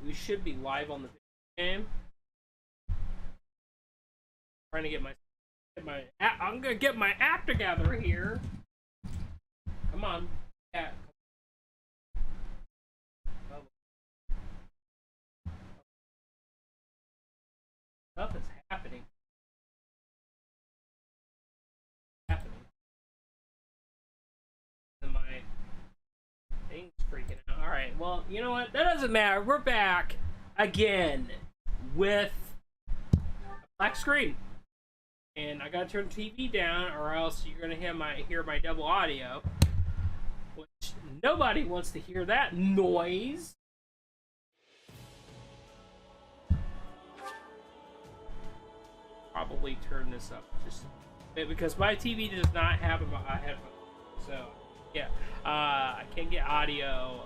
we should be live on the game. Trying to get my I'm gonna get my act together here. Come on, yeah. Stuff is happening. And my thing's freaking out. All right. Well, you know what? That doesn't matter. We're back again with a black screen. And I gotta turn the TV down, or else you're gonna hear my double audio, which nobody wants to hear that noise. Probably turn this up just a bit because my TV does not have a headphone, so yeah, I can't get audio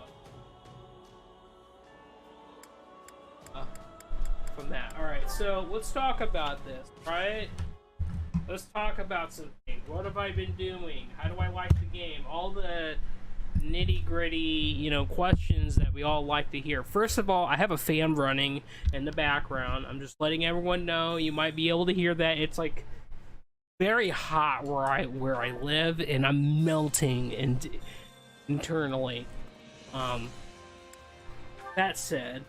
from that. All right, so let's talk about this, right? Let's talk about some things. What have I been doing? How do I like the game? All the nitty-gritty, you know, questions that we all like to hear. First of all, I have a fan running in the background. I'm just letting everyone know. You might be able to hear that. It's like very hot where I live, and I'm melting internally. That said,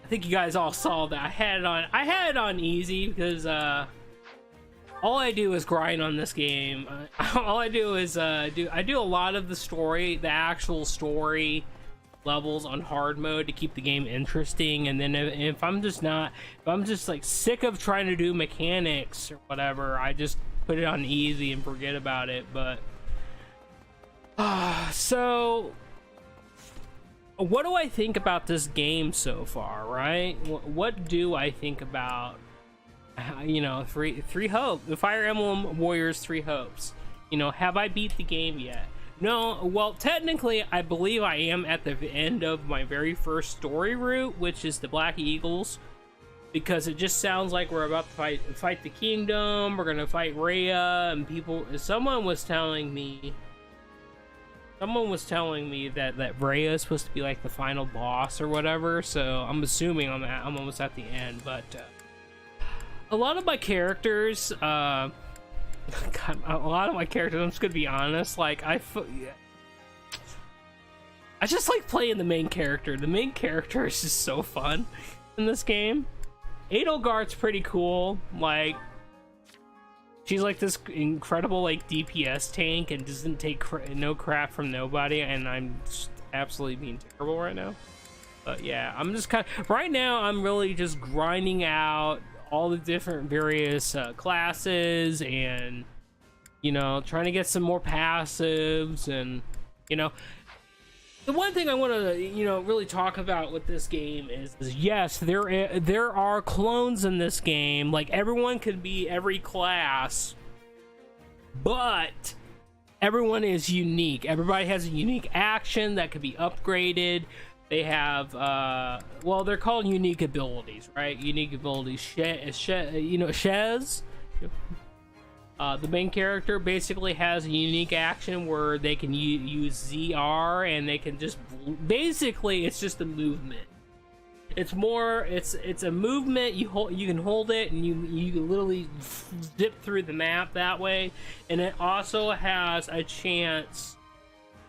I think you guys all saw that I had it on easy because all I do is grind on this game. All I do is I do a lot of the actual story levels on hard mode to keep the game interesting, and then if I'm just like sick of trying to do mechanics or whatever, I just put it on easy and forget about it. But so what do I think about this game so far, right? What do I think about, you know, three hope, the Fire Emblem Warriors 3 Hopes? You know, have I beat the game yet? No. Well, technically I believe I am at the end of my very first story route, which is the Black Eagles, because it just sounds like we're about to fight the kingdom. We're gonna fight Rhea, and someone was telling me that Rhea is supposed to be like the final boss or whatever, so I'm assuming I'm almost at the end. But a lot of my characters, God, I'm just gonna be honest, like I just like playing the main character. The main character is just so fun in this game. Edelgart's pretty cool. Like, she's like this incredible like DPS tank and doesn't take no crap from nobody, and I'm just absolutely being terrible right now. But yeah, I'm just right now I'm really just grinding out all the different various classes, and you know, trying to get some more passives. And you know, the one thing I want to, you know, really talk about with this game is yes, there are clones in this game. Like, everyone could be every class, but everyone is unique. Everybody has a unique action that could be upgraded. They have well, they're called unique abilities, right? Unique abilities. You know, Shez, the main character, basically has a unique action where they can use ZR, and they can just basically, it's just a movement. It's a movement. You can hold it, and you can literally zip through the map that way. And it also has a chance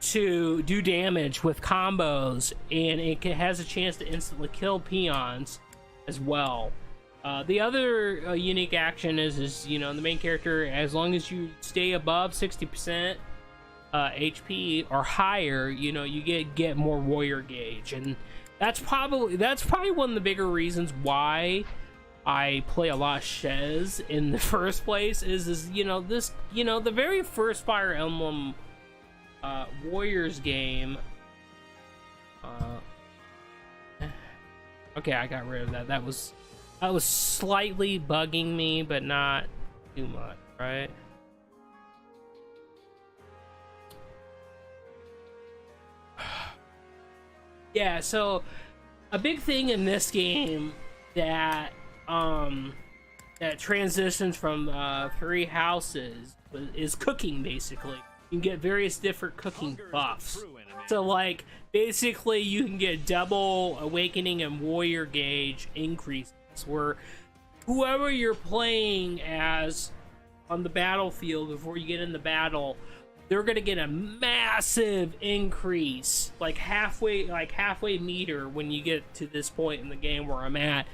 to do damage with combos, and it has a chance to instantly kill peons as well. The other unique action is, you know, the main character, as long as you stay above 60% HP or higher, you know, you get more warrior gauge. And that's probably one of the bigger reasons why I play a lot of Shez in the first place, is you know, the very first Fire Emblem Warriors game. Okay, I got rid of that. That was slightly bugging me, but not too much, right? Yeah, so a big thing in this game that transitions from 3 houses is cooking, basically. you can get various different cooking buffs. So like basically you can get double awakening and warrior gauge increases, where whoever you're playing as on the battlefield before you get in the battle, they're gonna get a massive increase, like halfway meter when you get to this point in the game where I'm at,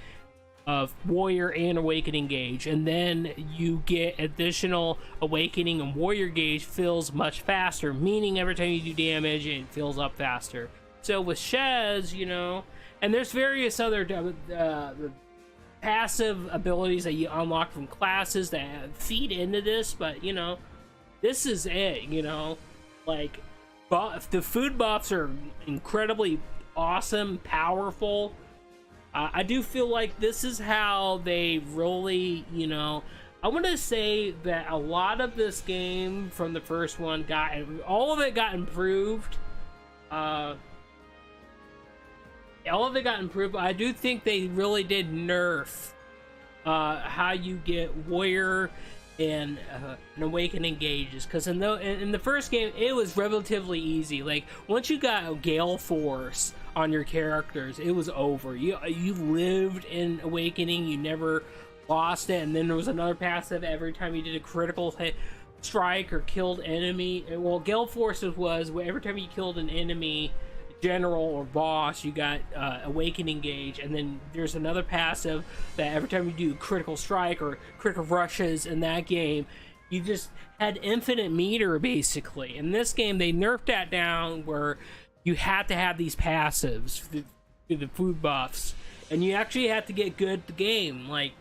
of warrior and awakening gauge, and then you get additional awakening and warrior gauge fills much faster, meaning every time you do damage it fills up faster. So with Shez, you know, and there's various other passive abilities that you unlock from classes that feed into this, but you know, this is it, you know, like the food buffs are incredibly awesome, powerful. I do feel like this is how they really, you know, I want to say that a lot of this game from the first one all of it got improved. All of it got improved, but I do think they really did nerf how you get warrior and awakening gauges, because in the first game it was relatively easy. Like once you got Gale Force on your characters, it was over. You lived in awakening, you never lost it. And then there was another passive every time you did a critical hit strike or killed enemy. Well, Gale Forces was every time you killed an enemy general or boss, you got awakening gauge. And then there's another passive that every time you do critical strike or critical rushes in that game, you just had infinite meter basically. In this game they nerfed that down, where you had to have these passives through the food buffs, and you actually have to get good at the game. Like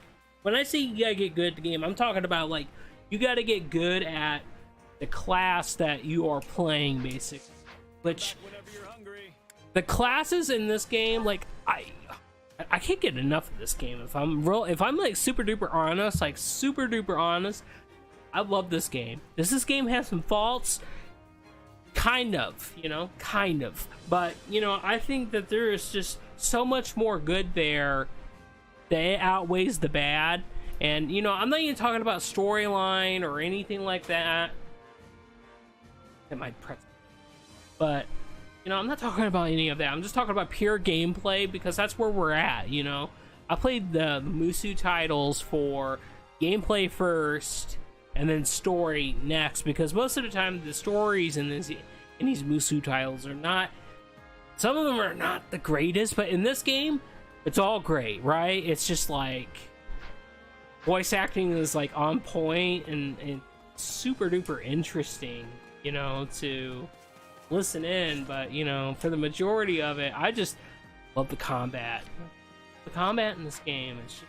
when I say you gotta get good at the game, I'm talking about like you gotta get good at the class that you are playing basically, which the classes in this game, like I can't get enough of this game. If I'm like super duper honest, I love this game. This game has some faults, kind of, but you know, I think that there is just so much more good there that it outweighs the bad. And you know, I'm not even talking about storyline or anything like that. It might press, but you know, I'm not talking about any of that. I'm just talking about pure gameplay, because that's where we're at, you know. I played the Musu titles for gameplay first and then story next, because most of the time the stories in these Musu titles are not, some of them are not the greatest, but in this game it's all great, right? It's just like voice acting is like on point and super duper interesting, you know, to listen in. But you know, for the majority of it, I just love the combat. The combat in this game is just...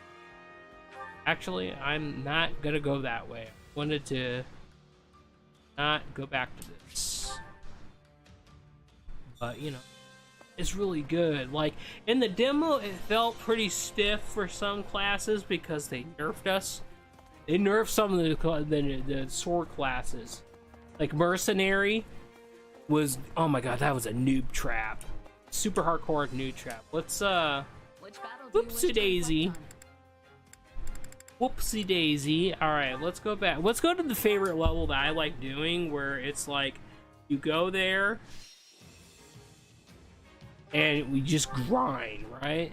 Actually, I'm not gonna go that way. I wanted to not go back to this, but you know, it's really good. Like in the demo it felt pretty stiff for some classes because they nerfed us. They nerfed some of the sword classes, like mercenary was, oh my god, that was a noob trap. Super hardcore noob trap. Let's whoopsie daisy. Whoopsie daisy. Alright, let's go back. Let's go to the favorite level that I like doing, where it's like you go there and we just grind, right?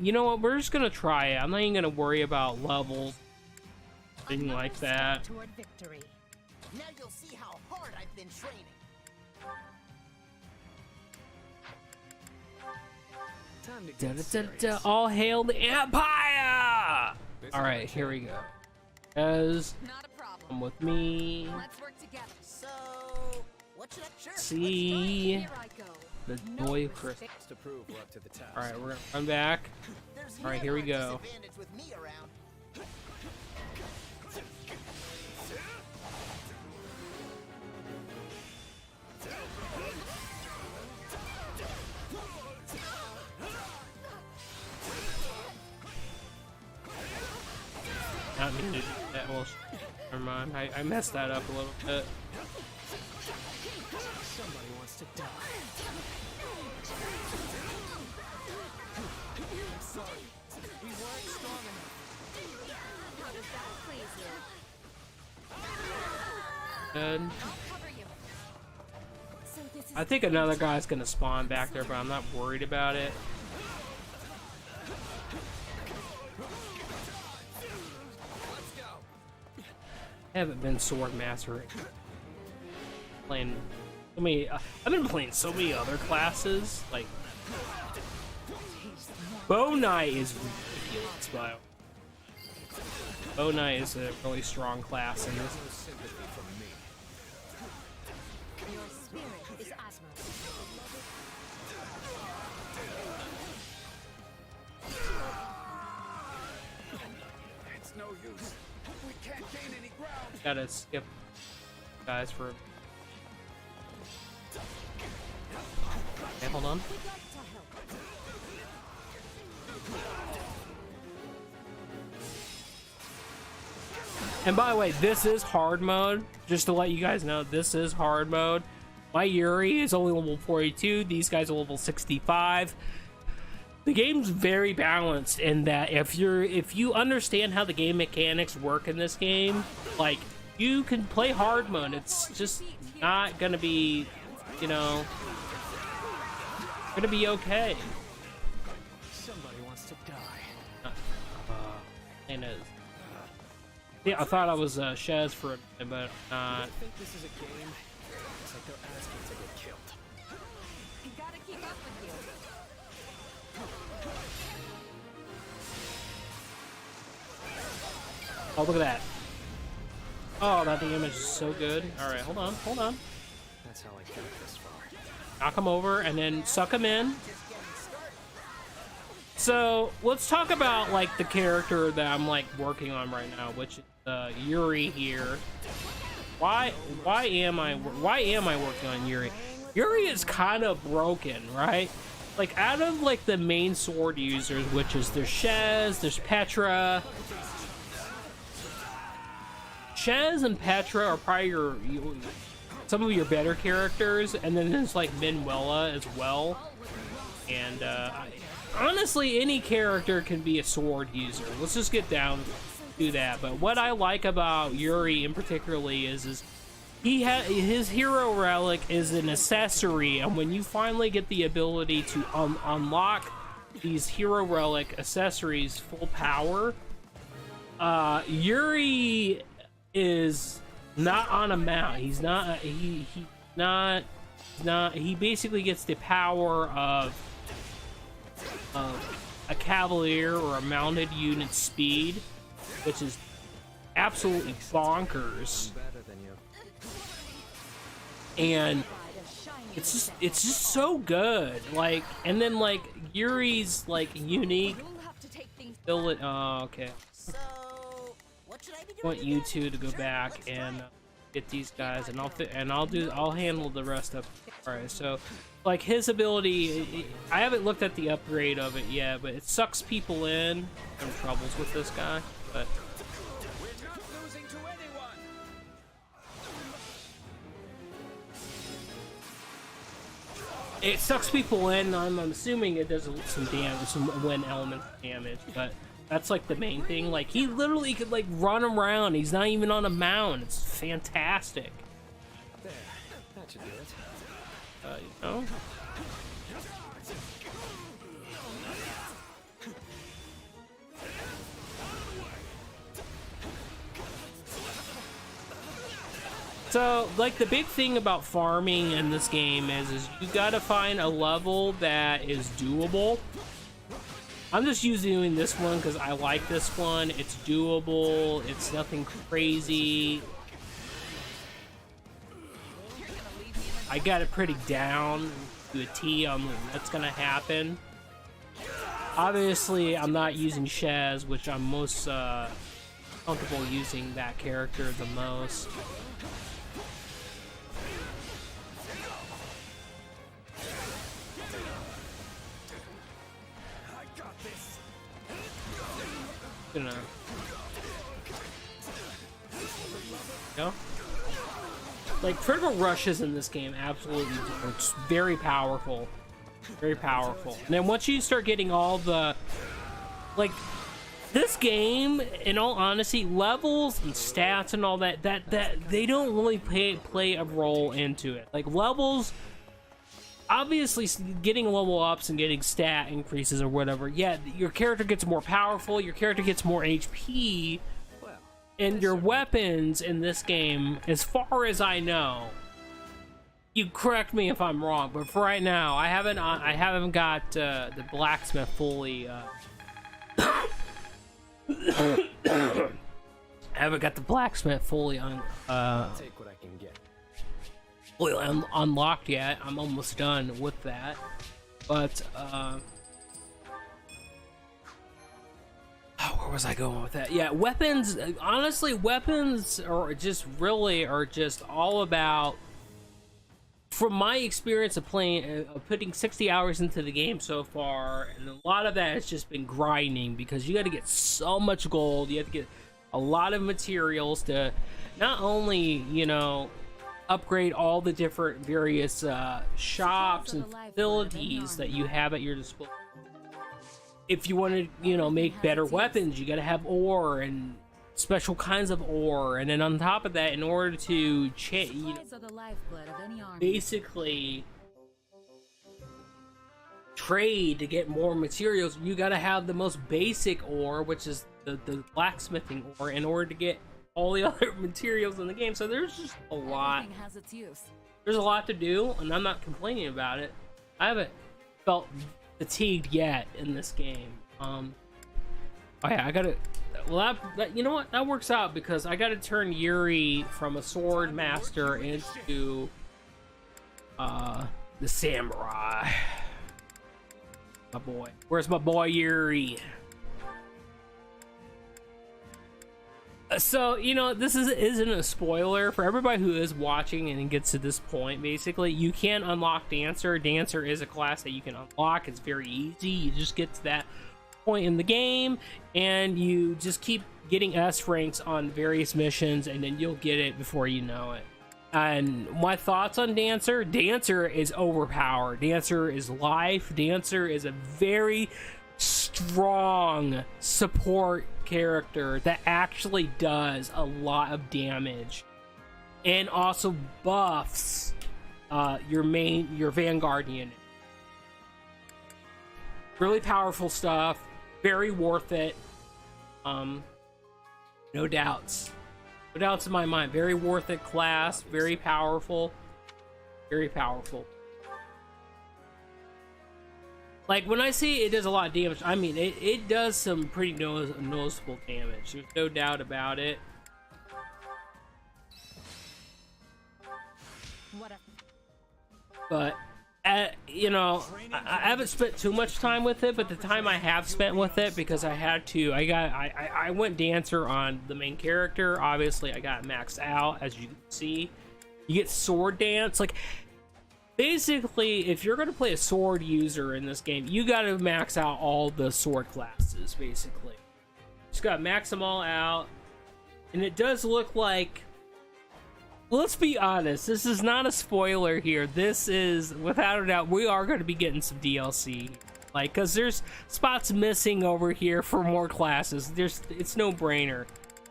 You know what, we're just gonna try it. I'm not even gonna worry about levels, thing like that. Now you'll see how hard I've been training. All hail the Empire! Alright, here we go. Come with me. Let's work together. So, what should I see the boy Chris. Alright, we're gonna run back. Alright, here we go. Not mean to do that. Well, never mind. I messed that up a little bit. Somebody wants to die. Sorry, we weren't strong enough. How does that feel? Good. I think another guy's gonna spawn back there, but I'm not worried about it. I haven't been sword mastering. Playing so many. I've been playing so many other classes. Like Bow Knight is ridiculous, but Bow Knight is a really strong class in this. Your spirit is admirable. It's no use. We can't gain any ground. Gotta skip guys for. Okay, hold on. And by the way, this is hard mode. Just to let you guys know, this is hard mode. My Yuri is only level 42. These guys are level 65. The game's very balanced in that if you understand how the game mechanics work in this game, like you can play hard mode. It's just not gonna be, you know, gonna be okay. Somebody wants to die. And yeah, I thought I was Shez for a minute, but I think this is a game. It's like they're asking to get killed. You gotta keep up with you. oh, look at that. Oh, that damage is so good. All right, hold on. That's how I got this far. Knock him over and then suck him in. So let's talk about like the character that I'm like working on right now, which is Yuri here. Why am I working on Yuri? Yuri is kind of broken, right? Like out of like the main sword users, which is there's Shez, there's Petra. Shez and Petra are probably some of your better characters, and then there's like Manuela as well. And honestly, any character can be a sword user. Let's just get down to that. But what I like about Yuri in particularly is his hero relic is an accessory, and when you finally get the ability to unlock these hero relic accessories full power, Yuri is not on a mount. He's not. He basically gets the power of a cavalier or a mounted unit speed, which is absolutely bonkers. And it's just so good. Like, and then like Yuri's like unique. Oh, okay. So, what should I be doing? I want you two to go back and get these guys, and I'll handle the rest of. All right, so like his ability, I haven't looked at the upgrade of it yet, but it sucks people in. Some troubles with this guy, but We're not losing to anyone. it sucks people in. I'm assuming it does some damage, some wind element damage, but that's like the main thing. Like he literally could like run around. He's not even on a mount. It's fantastic. There, that should do it. You know. So, like, the big thing about farming in this game is you gotta find a level that is doable. I'm just doing this one because I like this one. It's doable. It's nothing crazy. I got it pretty down to a T on what's gonna happen. Obviously, I'm not using Shez, which I'm most comfortable using that character the most. Gonna go. Like critical rushes in this game absolutely works. Very powerful. Very powerful. And then once you start getting all the like this game, in all honesty, levels and stats and all that they don't really play a role into it. Like levels, obviously getting level ups and getting stat increases or whatever, yeah, your character gets more powerful, your character gets more HP, and your weapons in this game, as far as I know, you correct me if I'm wrong, but for right now, I haven't got the blacksmith fully I haven't got the blacksmith fully on Take what I can get. fully unlocked yet. I'm almost done with that, but where was I going with that? Yeah, weapons. Honestly, weapons are just all about. From my experience of playing, putting 60 hours into the game so far, and a lot of that has just been grinding because you got to get so much gold. You have to get a lot of materials to not only, you know, upgrade all the different various shops and facilities that you have at your disposal. If you want to, you know, make better weapons, you got to have ore and special kinds of ore, and then on top of that, in order to basically trade to get more materials, you gotta have the most basic ore, which is the blacksmithing ore, in order to get all the other materials in the game. So there's just a lot. There's a lot to do, and I'm not complaining about it. I haven't felt fatigued yet in this game. Oh yeah, I gotta. Well, that you know what? That works out because I gotta turn Yuri from a sword master into the samurai. My boy. Where's my boy Yuri? So, you know, this isn't a spoiler for everybody who is watching and gets to this point. Basically, you can unlock Dancer. Dancer is a class that you can unlock. It's very easy. You just get to that point in the game and you just keep getting S ranks on various missions, and then you'll get it before you know it. And my thoughts on Dancer: Dancer is overpowered. Dancer is life. Dancer is a very strong support character that actually does a lot of damage and also buffs your Vanguard unit. Really powerful stuff, very worth it. No doubts in my mind. Very worth it class, very powerful. Like, when I say it does a lot of damage, I mean it does some pretty noticeable damage. There's no doubt about it. But you know, I haven't spent too much time with it, but the time I have spent with it, because I had to, I went Dancer on the main character. Obviously, I got maxed out, as you can see. You get sword dance. Like, basically, if you're gonna play a sword user in this game, you gotta max out all the sword classes. Basically, just gotta max them all out, and it does look like. Let's be honest, this is not a spoiler here. This is, without a doubt, we are going to be getting some DLC. Like, because there's spots missing over here for more classes. It's no brainer.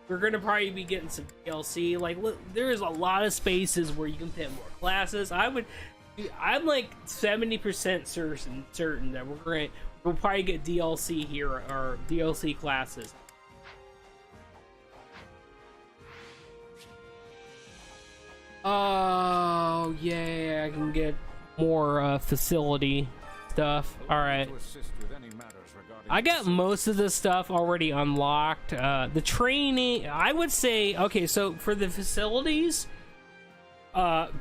We're going to probably be getting some DLC. Like, look, there's a lot of spaces where you can put more classes. I'm like 70% certain that we'll probably get DLC here, or DLC classes. Oh, yeah, I can get more facility stuff. Alright. I got most of this stuff already unlocked. The training, I would say, okay, so for the facilities,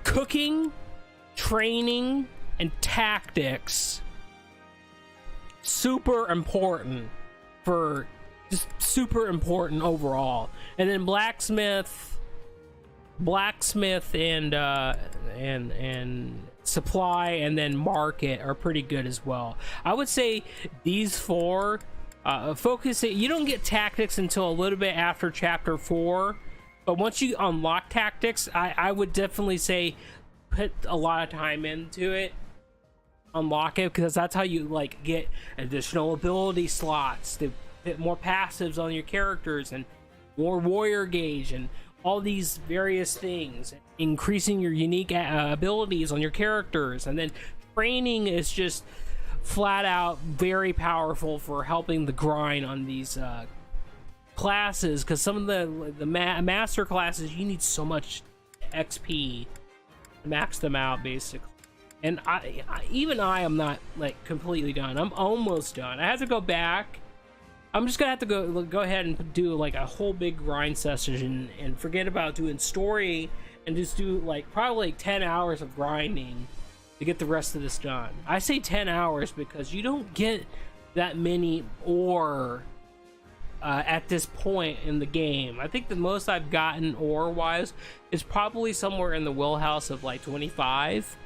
cooking, training, and tactics, super important overall. And then blacksmith and supply, and then market are pretty good as well. I would say these four, focusing. You don't get tactics until a little bit after chapter 4, but once you unlock tactics, I would definitely say put a lot of time into it, unlock it, because that's how you like get additional ability slots to more passives on your characters and more warrior gauge and all these various things, increasing your unique abilities on your characters. And then training is just flat out very powerful for helping the grind on these classes, because some of the master classes, you need so much XP to max them out basically. And I am not like completely done. I'm almost done. I have to go back. I'm just gonna have to go ahead and do like a whole big grind session and forget about doing story and just do like probably like 10 hours of grinding to get the rest of this done. I say 10 hours because you don't get that many ore at this point in the game. I think the most I've gotten ore wise is probably somewhere in the wheelhouse of like 25.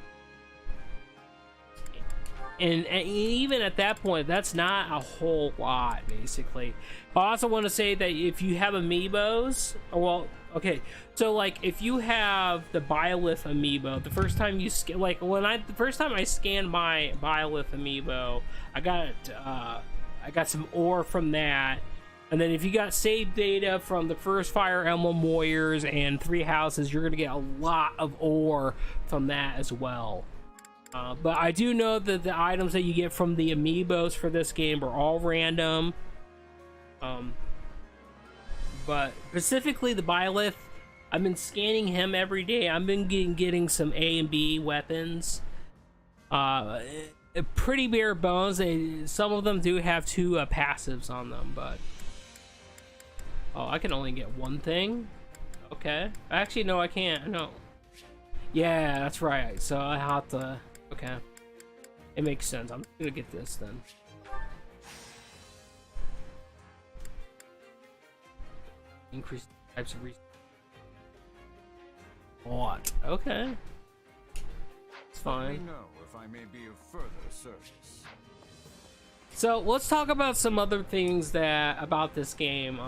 And even at that point, that's not a whole lot, basically. I also want to say that if you have amiibos, well, okay, so like if you have the Byleth amiibo, the first time you like the first time I scanned my Byleth amiibo, I got some ore from that. And then if you got save data from the first Fire Emblem Warriors and 3 houses, you're gonna get a lot of ore from that as well. But I do know that the items that you get from the amiibos for this game are all random. But specifically the Byleth, I've been scanning him every day. I've been getting some A and B weapons. Pretty bare bones. Some of them do have 2 passives on them, but... Oh, I can only get one thing? Okay. Actually, no, I can't. No. Yeah, that's right. So I have to... Okay. It makes sense. I'm gonna get this then. Increase types of resources. What? Okay. It's fine. Let me know if I may be of further service. So let's talk about some other things that about this game.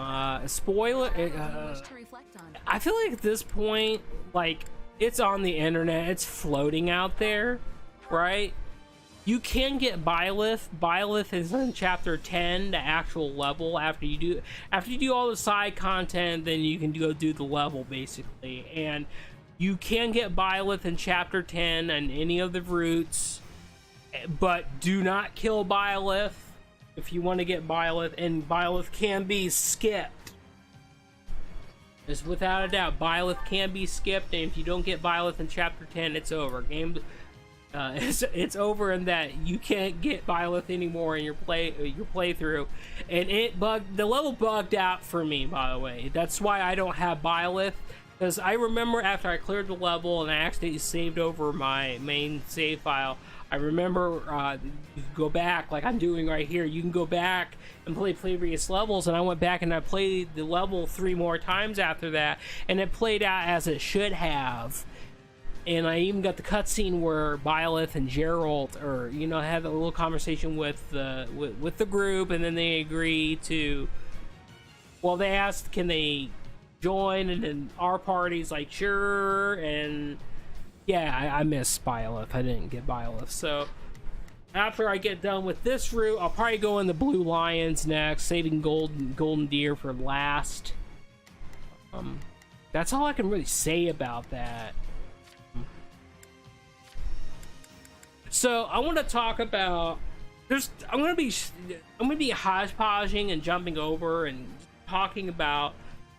Spoiler. To reflect on. I feel like at this point, like it's on the internet, it's floating out there, right? You can get Byleth. Byleth is in chapter 10, the actual level. After you do all the side content, then you can go do the level basically. And you can get Byleth in chapter 10 and any of the routes, but do not kill Byleth if you want to get Byleth, and Byleth can be skipped. Just without a doubt, Byleth can be skipped, and if you don't get Byleth in chapter 10, it's over. It's over in that you can't get Byleth anymore in your playthrough, and the level bugged out for me, by the way. That's why I don't have Byleth, because I remember after I cleared the level and I actually saved over my main save file, I remember you can go back like I'm doing right here. You can go back and play previous levels, and I went back and I played the level 3 more times after that, and it played out as it should have. And I even got the cutscene where Byleth and Geralt, had a little conversation with the group, and then they agree to. Well, they asked, can they join? And then our party's like, sure. And yeah, I missed Byleth. I didn't get Byleth. So after I get done with this route, I'll probably go in the Blue Lions next, saving golden deer for last. That's all I can really say about that. So I want to talk about. I'm gonna be hodgepodging and jumping over and talking about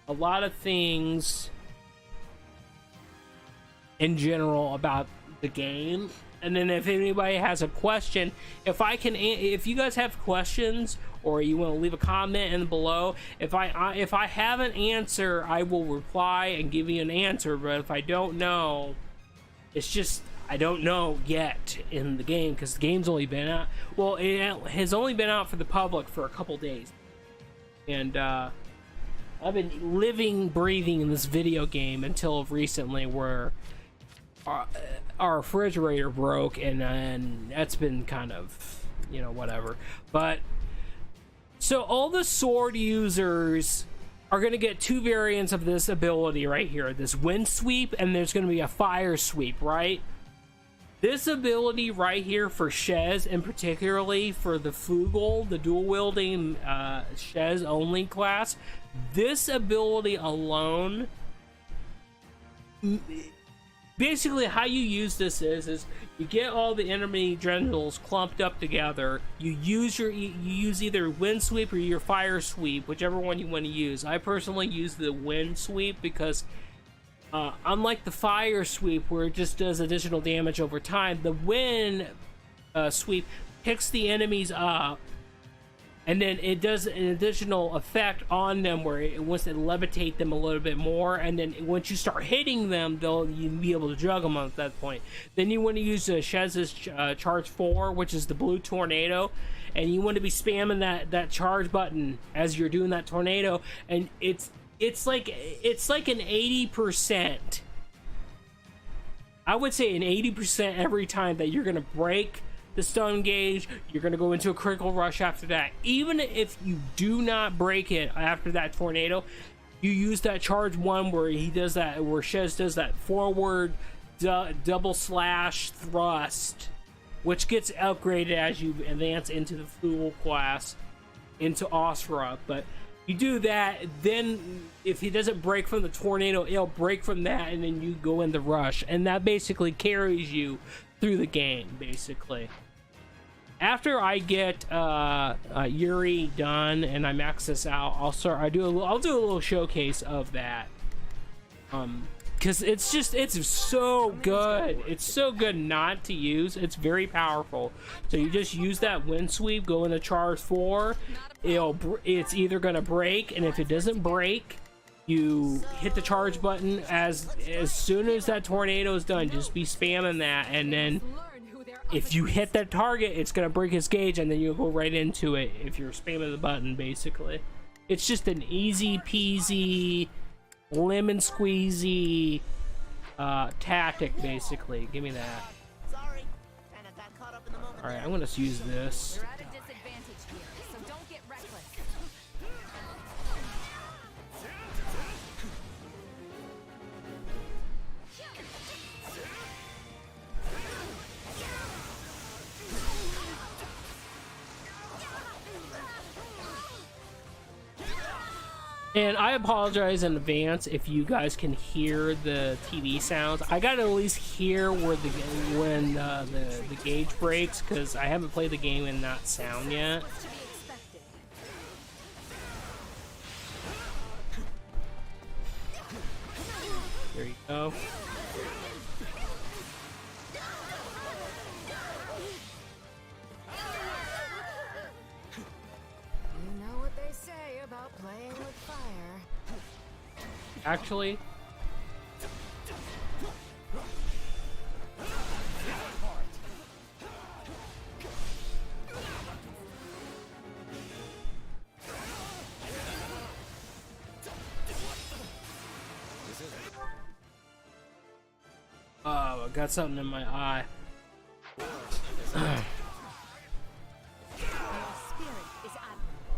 a lot of things in general about the game, and then if anybody has a question, if you guys have questions or you want to leave a comment in below, if I have an answer, I will reply and give you an answer. But if I don't know, it's just I don't know yet in the game, because the game's only been out. Well, it has only been out for the public for a couple days, and I've been living, breathing in this video game until recently, where our refrigerator broke, and that's been kind of, whatever. But so all the sword users are going to get 2 variants of this ability right here, this wind sweep, and there's going to be a fire sweep, right? This ability right here for Shez, and particularly for the Fugel, the dual wielding Shez only class, this ability alone, basically how you use this is you get all the enemy generals clumped up together. You use either wind sweep or your fire sweep, whichever one you want to use. I personally use the wind sweep because unlike the fire sweep where it just does additional damage over time, the wind sweep picks the enemies up and then it does an additional effect on them where it wants to levitate them a little bit more, and then once you start hitting them, you'll be able to jug them at that point. Then you want to use Shez's charge 4, which is the blue tornado, and you want to be spamming that charge button as you're doing that tornado, and it's like an 80%. I would say an 80% every time that you're gonna break the stun gauge. You're gonna go into a critical rush after that. Even if you do not break it after that tornado, you use that charge 1 where he does that, where Shez does that forward double slash thrust, which gets upgraded as you advance into the Fool class, into Osra. But you do that, then if he doesn't break from the tornado, he'll break from that, and then you go in the rush, and that basically carries you through the game, basically. After I get Yuri done and I max this out, I'll do a little showcase of that, because it's so good. It's so good not to use. It's very powerful. So you just use that wind sweep, go into charge 4. It's either gonna break, and if it doesn't break, you hit the charge button as soon as that tornado is done. Just be spamming that, and then if you hit that target, it's gonna break his gauge, and then you'll go right into it if you're spamming the button. Basically, it's just an easy peasy, lemon squeezy tactic. Basically, give me that. All right, I'm gonna use this. You're at a disadvantage here, so don't get reckless. And I apologize in advance if you guys can hear the TV sounds. I gotta at least hear where when the gauge breaks, because I haven't played the game in that sound yet. There you go. Actually, oh, I got something in my eye.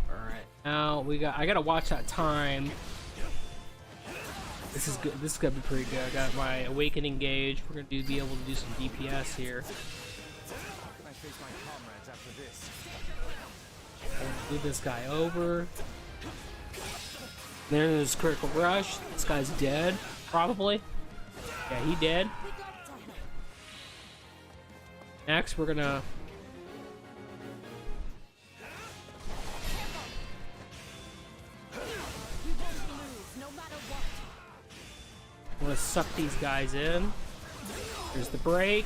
Alright, now I gotta watch that time. This is good. This is gonna be pretty good. I got my awakening gauge. We're gonna be able to do some DPS here. Move this guy over. There's critical rush. This guy's dead, probably. Yeah, he dead. Next, we're gonna. I'm gonna suck these guys in. There's the break.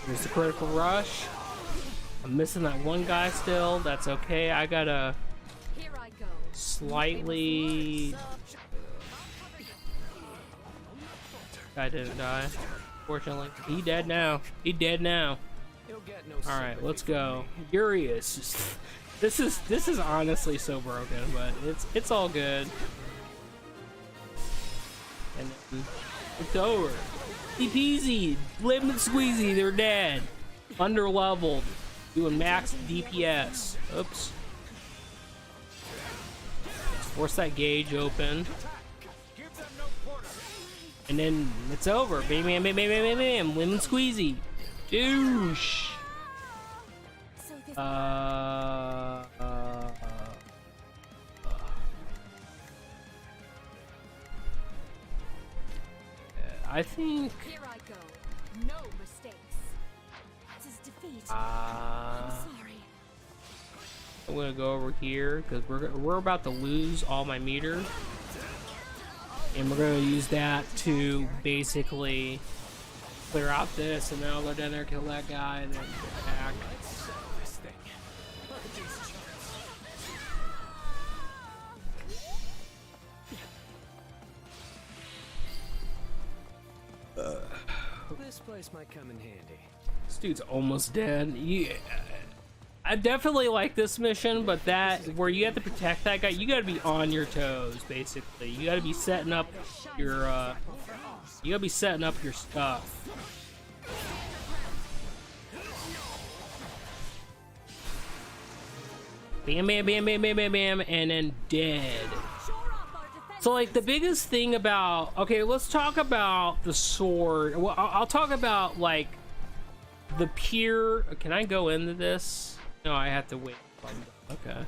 There's the critical rush. I'm missing that one guy still. That's okay. I gotta slightly. Guy didn't die. Fortunately, he dead now. He dead now. All right, let's go. Yuri is just. This is honestly so broken, but it's all good. And then it's over. Easy peasy, lemon squeezy, they're dead. Under leveled, doing max DPS. Oops. Let's force that gauge open. And then it's over. Bam, bam, bam, bam, bam, bam, bam. Lemon squeezy. douche. So this I think here I go. No mistakes. This is defeat. I'm sorry. I'm gonna go over here because we're about to lose all my meter, and we're gonna use that to basically clear out this, and then I'll go down there, kill that guy, and then attack. This place might come in handy. This dude's almost dead. I definitely like this mission, but that where you have to protect that guy, you gotta be on your toes, basically. You gotta be setting up your stuff. Bam, bam, bam, bam, bam, bam, bam, and then dead. So, like, the biggest thing about... Okay, let's talk about the sword. Well, I'll talk about, like, the pure... Can I go into this? No, I have to wait. Okay.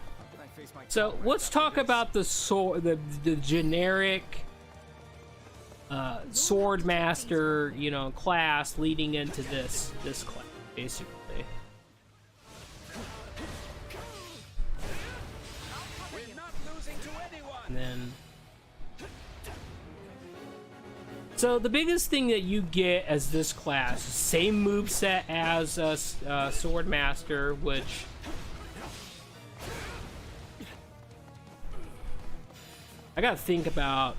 So, let's talk about the sword, the generic sword master, you know, class leading into this class, basically. And then... So the biggest thing that you get as this class, same moveset as Sword Master, which I gotta think about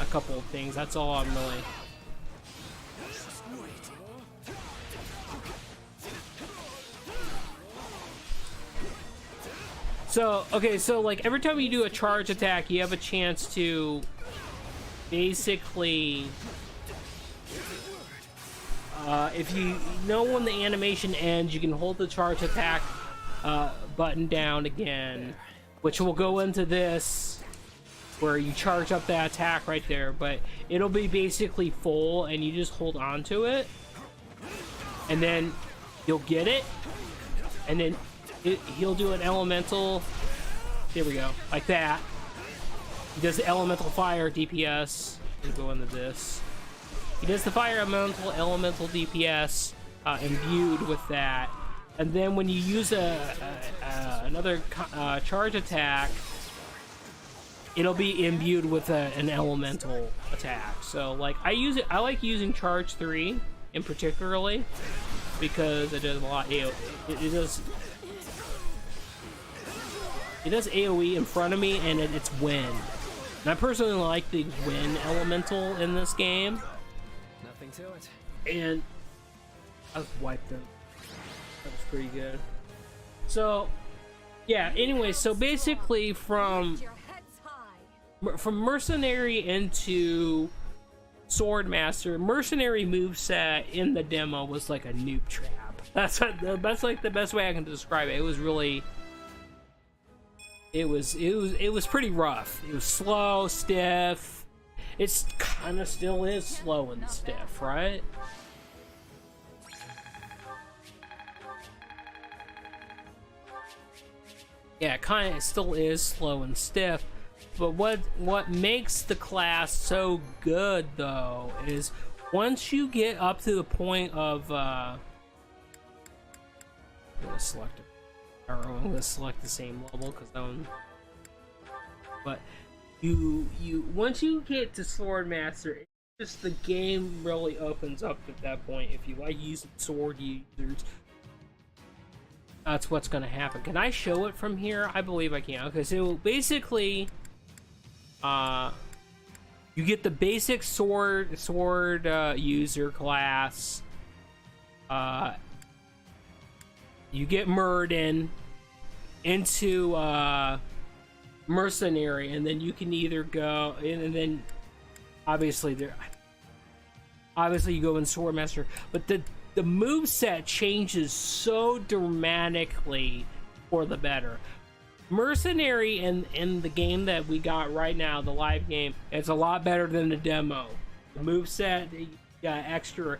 a couple of things. That's all I'm really. So okay, so like every time you do a charge attack, you have a chance to basically, if you know when the animation ends, you can hold the charge attack button down again, which will go into this, where you charge up that attack right there, but it'll be basically full, and you just hold on to it, and then you'll get it, and then he'll do an elemental, there we go, like that. He does the elemental fire DPS. We'll go into this. He does the fire elemental DPS imbued with that. And then when you use another charge attack, it'll be imbued with an elemental attack. So like I like using charge 3 in particularly because it does a lot. It does AoE in front of me, and it's wind. And I personally like the wind elemental in this game. Nothing to it. And I've wiped them. That was pretty good. So, yeah, anyway, so basically from Mercenary into Swordmaster, Mercenary moveset in the demo was like a noob trap. That's like the best way I can describe it. It was really... It was pretty rough. It was slow, stiff. It's kind of still is slow and stiff, right? Yeah, kind of still is slow and stiff. But what makes the class so good though is once you get up to the point of I'm gonna select it. I'm gonna select the same level because that one. But you once you get to Swordmaster, it's just the game really opens up at that point. If you like using sword users, that's what's gonna happen. Can I show it from here? I believe I can. Okay, so basically, you get the basic sword user class. You get Murden into Mercenary, and then you can either go and then obviously you go in Swordmaster, but the moveset changes so dramatically for the better. Mercenary in the game that we got right now, the live game, it's a lot better than the demo. The moveset, you got extra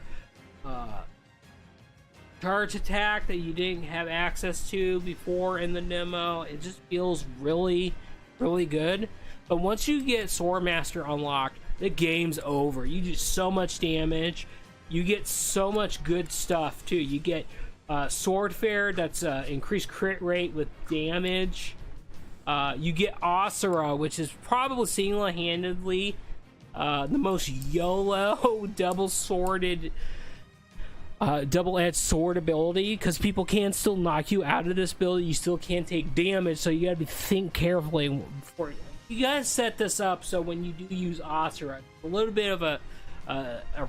charge attack that you didn't have access to before in the demo. It just feels really, really good. But once you get Swordmaster unlocked, the game's over. You do so much damage. You get so much good stuff too. You get Swordfare, that's increased crit rate with damage. You get Asura, which is probably single-handedly the most YOLO double-edged sword ability, because people can still knock you out of this build. You still can't take damage, so you gotta think carefully before you gotta set this up so when you do use Asura, a little bit of a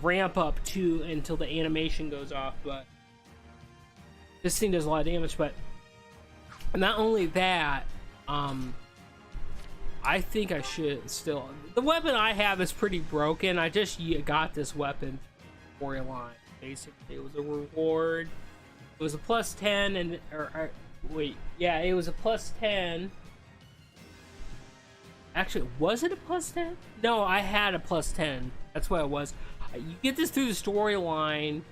ramp up too until the animation goes off. But this thing does a lot of damage. But not only that, I think I should still, the weapon I have is pretty broken. I just got this weapon storyline. Basically, it was a reward. It was a plus 10, and wait, yeah, it was a plus 10. Actually, was it a plus 10? No, I had a plus 10. That's what it was. You get this through the storyline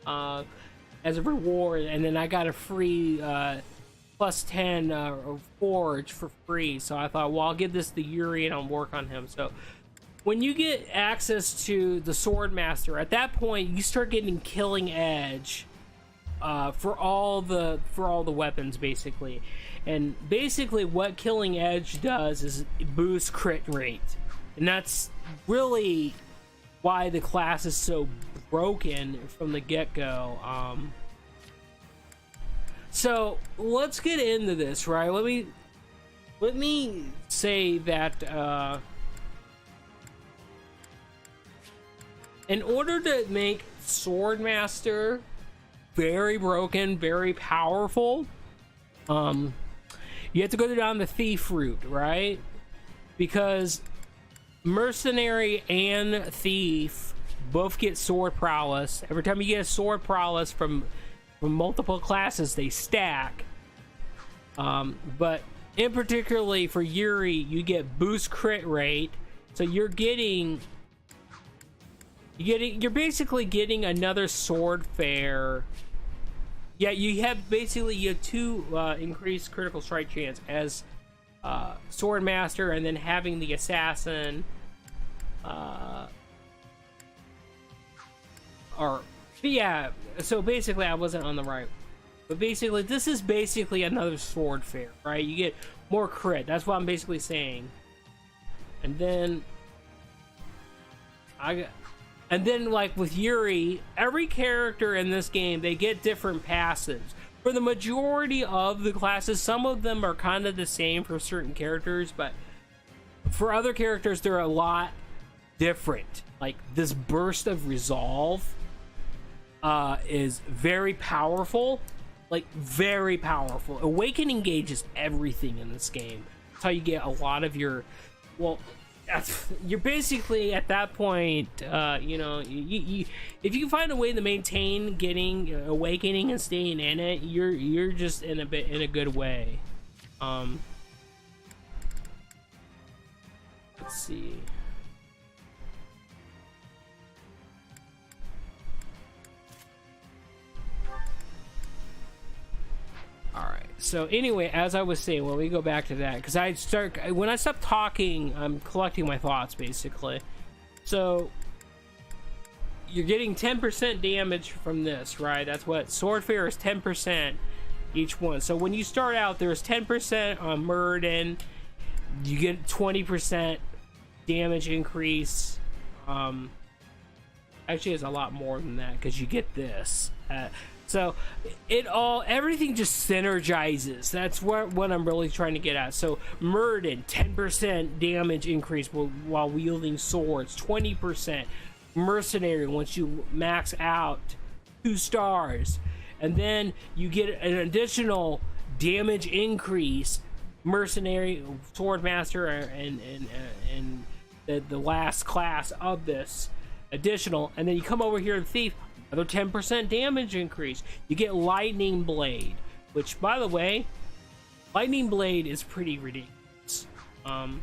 as a reward, and then I got a free plus 10 forge for free. So I thought, well, I'll give this to Yuri and I'll work on him. So when you get access to the Swordmaster, at that point you start getting killing edge for all the weapons, basically. And basically what killing edge does is it boosts crit rate, and that's really why the class is so broken from the get-go. So let's get into this, right? Let me say that in order to make Swordmaster very broken, very powerful, you have to go down the thief route, right? Because mercenary and thief both get sword prowess. Every time you get a sword prowess from multiple classes, they stack. But in particularly for Yuri, you get boost crit rate, so you're basically getting another sword fare. Yeah, you have two increased critical strike chance as Swordmaster, and then having the assassin yeah, so basically I wasn't on the right, but basically this is basically another sword fare, right? You get more crit, that's what I'm basically saying. And then like with Yuri, every character in this game, they get different passives. For the majority of the classes, some of them are kind of the same for certain characters, but for other characters they're a lot different. Like this burst of resolve is very powerful, like very powerful. Awakening engages everything in this game. That's how you get a lot of your, well, you're basically at that point, you know, if you find a way to maintain getting awakening and staying in it, you're just in a good way. Let's see. Alright, so anyway, as I was saying, when we go back to that, because when I stop talking, I'm collecting my thoughts, basically. So, you're getting 10% damage from this, right? That's what Swordfare is, 10% each one. So when you start out, there's 10% on Muradin, you get 20% damage increase. Actually, it's a lot more than that, because you get this. So everything just synergizes. That's what I'm really trying to get at. So Muradin, 10% damage increase while wielding swords, 20%. Mercenary, once you max out, 2 stars, and then you get an additional damage increase. Mercenary, Swordmaster, and the last class of this additional, and then you come over here to Thief. Another 10% damage increase. You get Lightning Blade, which, by the way, Lightning Blade is pretty ridiculous. And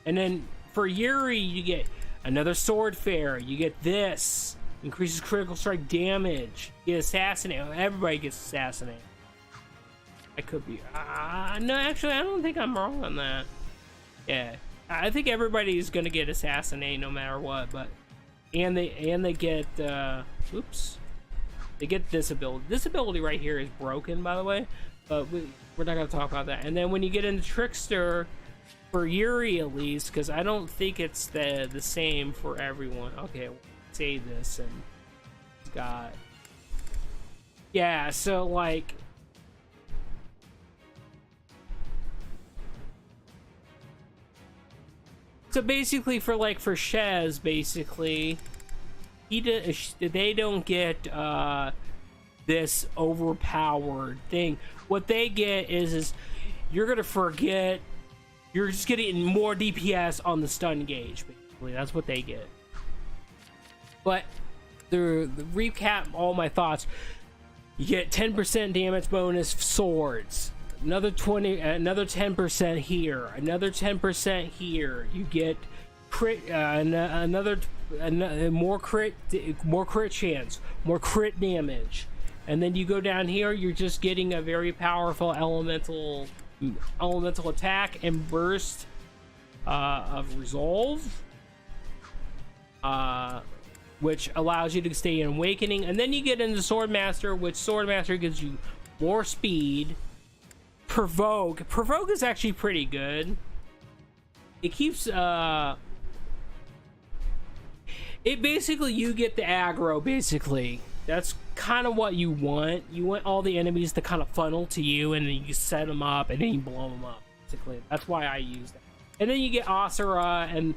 then for Yuri, you get another Sword Fare. You get this. Increases critical strike damage. Get assassinated. Everybody gets assassinated. I could be. No, actually, I don't think I'm wrong on that. Yeah, I think everybody's gonna get assassinated no matter what. But they get oops, they get this ability. This ability right here is broken, by the way. But we're not gonna talk about that. And then when you get into Trickster, for Yuri at least, because I don't think it's the same for everyone. Okay, we'll save this and it's got. Yeah, so like. So basically, for Shez, basically, they don't get this overpowered thing. What they get is you're gonna forget. You're just getting more DPS on the stun gauge. Basically, that's what they get. But the recap all my thoughts. You get 10% damage bonus swords. Another 10% here, another 10% here. You get crit, more crit chance, more crit damage, and then you go down here. You're just getting a very powerful elemental attack and burst of resolve, which allows you to stay in awakening. And then you get into Swordmaster, which Swordmaster gives you more speed. Provoke is actually pretty good. It keeps it basically, you get the aggro. Basically, that's kind of what you want. You want all the enemies to kind of funnel to you, and then you set them up, and then you blow them up. Basically, that's why I use that. And then you get Asura, and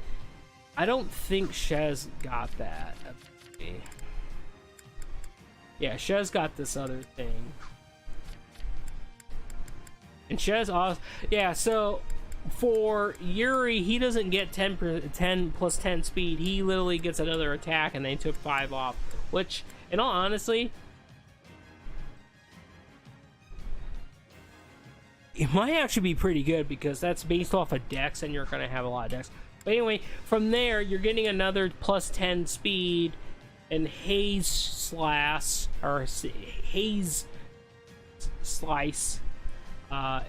I don't think Shez got that. Yeah, Shez got this other thing. And Shez, yeah, so for Yuri, he doesn't get 10 plus 10 speed. He literally gets another attack, and they took 5 off. Which, in all honesty, it might actually be pretty good because that's based off of Dex, and you're going to have a lot of Dex. But anyway, from there, you're getting another plus 10 speed, and Haze Slice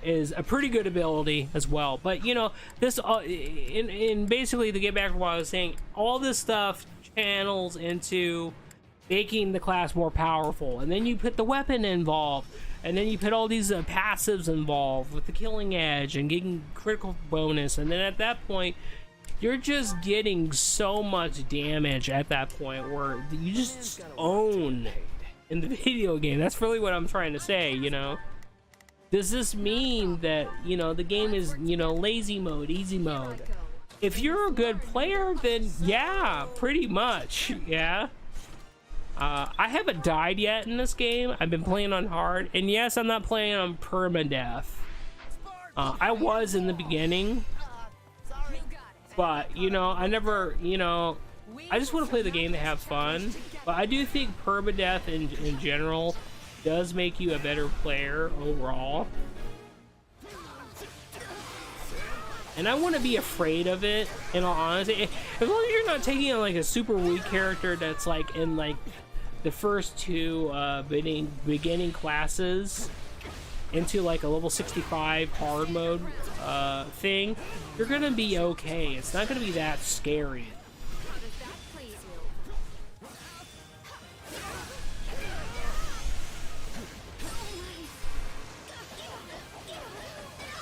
is a pretty good ability as well. But you know, this in basically, to get back to what I was saying, all this stuff channels into making the class more powerful, and then you put the weapon involved, and then you put all these passives involved with the killing edge and getting critical bonus, and then at that point you're just getting so much damage at that point where you just own in the video game. That's really what I'm trying to say, you know. Does this mean that, you know, the game is, you know, lazy mode, easy mode? If you're a good player, then yeah, pretty much, yeah. I haven't died yet in this game. I've been playing on hard, and yes, I'm not playing on permadeath. I was in the beginning, but, you know, I never, you know, I just want to play the game to have fun. But I do think permadeath in general does make you a better player overall, and I want to be afraid of it, in all honesty. As long as you're not taking on like a super weak character that's like in like the first two beginning classes into like a level 65 hard mode thing, you're gonna be okay. It's not gonna be that scary.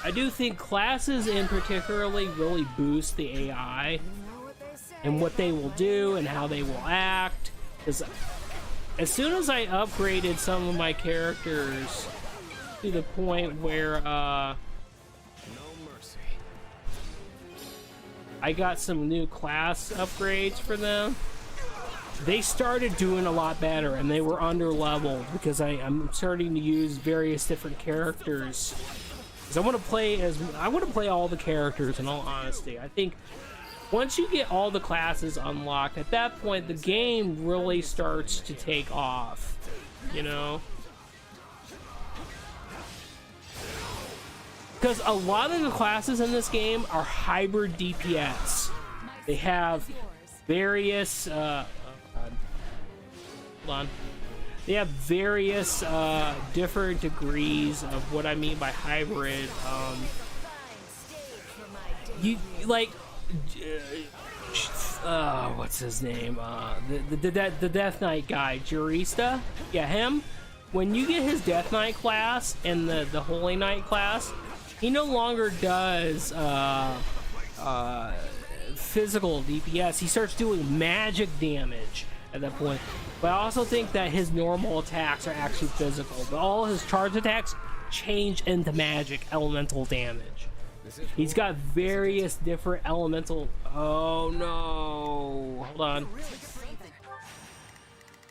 I do think classes in particularly really boost the AI and what they will do and how they will act. Because as soon as I upgraded some of my characters to the point where I got some new class upgrades for them, they started doing a lot better, and they were under leveled because I'm starting to use various different characters. I want to play all the characters, in all honesty. I think once you get all the classes unlocked, at that point the game really starts to take off, you know? Because a lot of the classes in this game are hybrid DPS. They have various Hold on. They have various different degrees of what I mean by hybrid. You like, what's his name? The Death Knight guy, Jurista. Yeah, him. When you get his Death Knight class and the Holy Knight class, he no longer does physical DPS. He starts doing magic damage at that point. But I also think that his normal attacks are actually physical. But all his charge attacks change into magic elemental damage. He's got various different elemental. Oh no! Hold on. All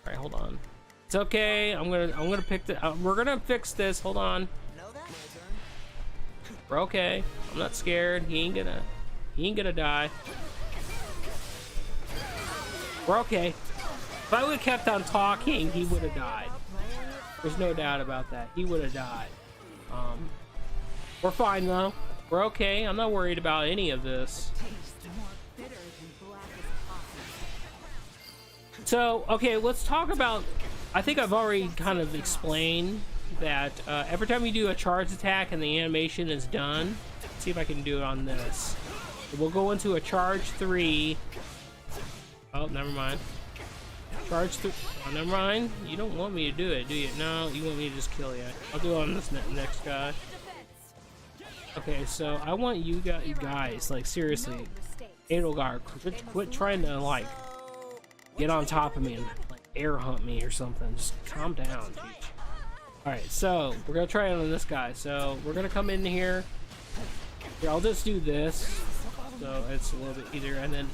right, hold on. It's okay. I'm gonna pick the. We're gonna fix this. Hold on. We're okay. I'm not scared. He ain't gonna die. We're okay. If I would have kept on talking, he would have died. There's no doubt about that. He would have died. We're fine though. We're okay. I'm not worried about any of this. So, okay, let's talk about... I think I've already kind of explained that every time you do a charge attack and the animation is done, let's see if I can do it on this. We'll go into a charge 3. Oh, never mind. Charge 3. Oh, never mind. You don't want me to do it, do you? No, you want me to just kill you. I'll do it on this next guy. Okay, so I want you guys, like, seriously, Edelgard, quit trying to, like, get on top of me and, like, air hunt me or something. Just calm down, geez. Alright, so we're gonna try it on this guy. So we're gonna come in here. Here, I'll just do this, so it's a little bit easier, and then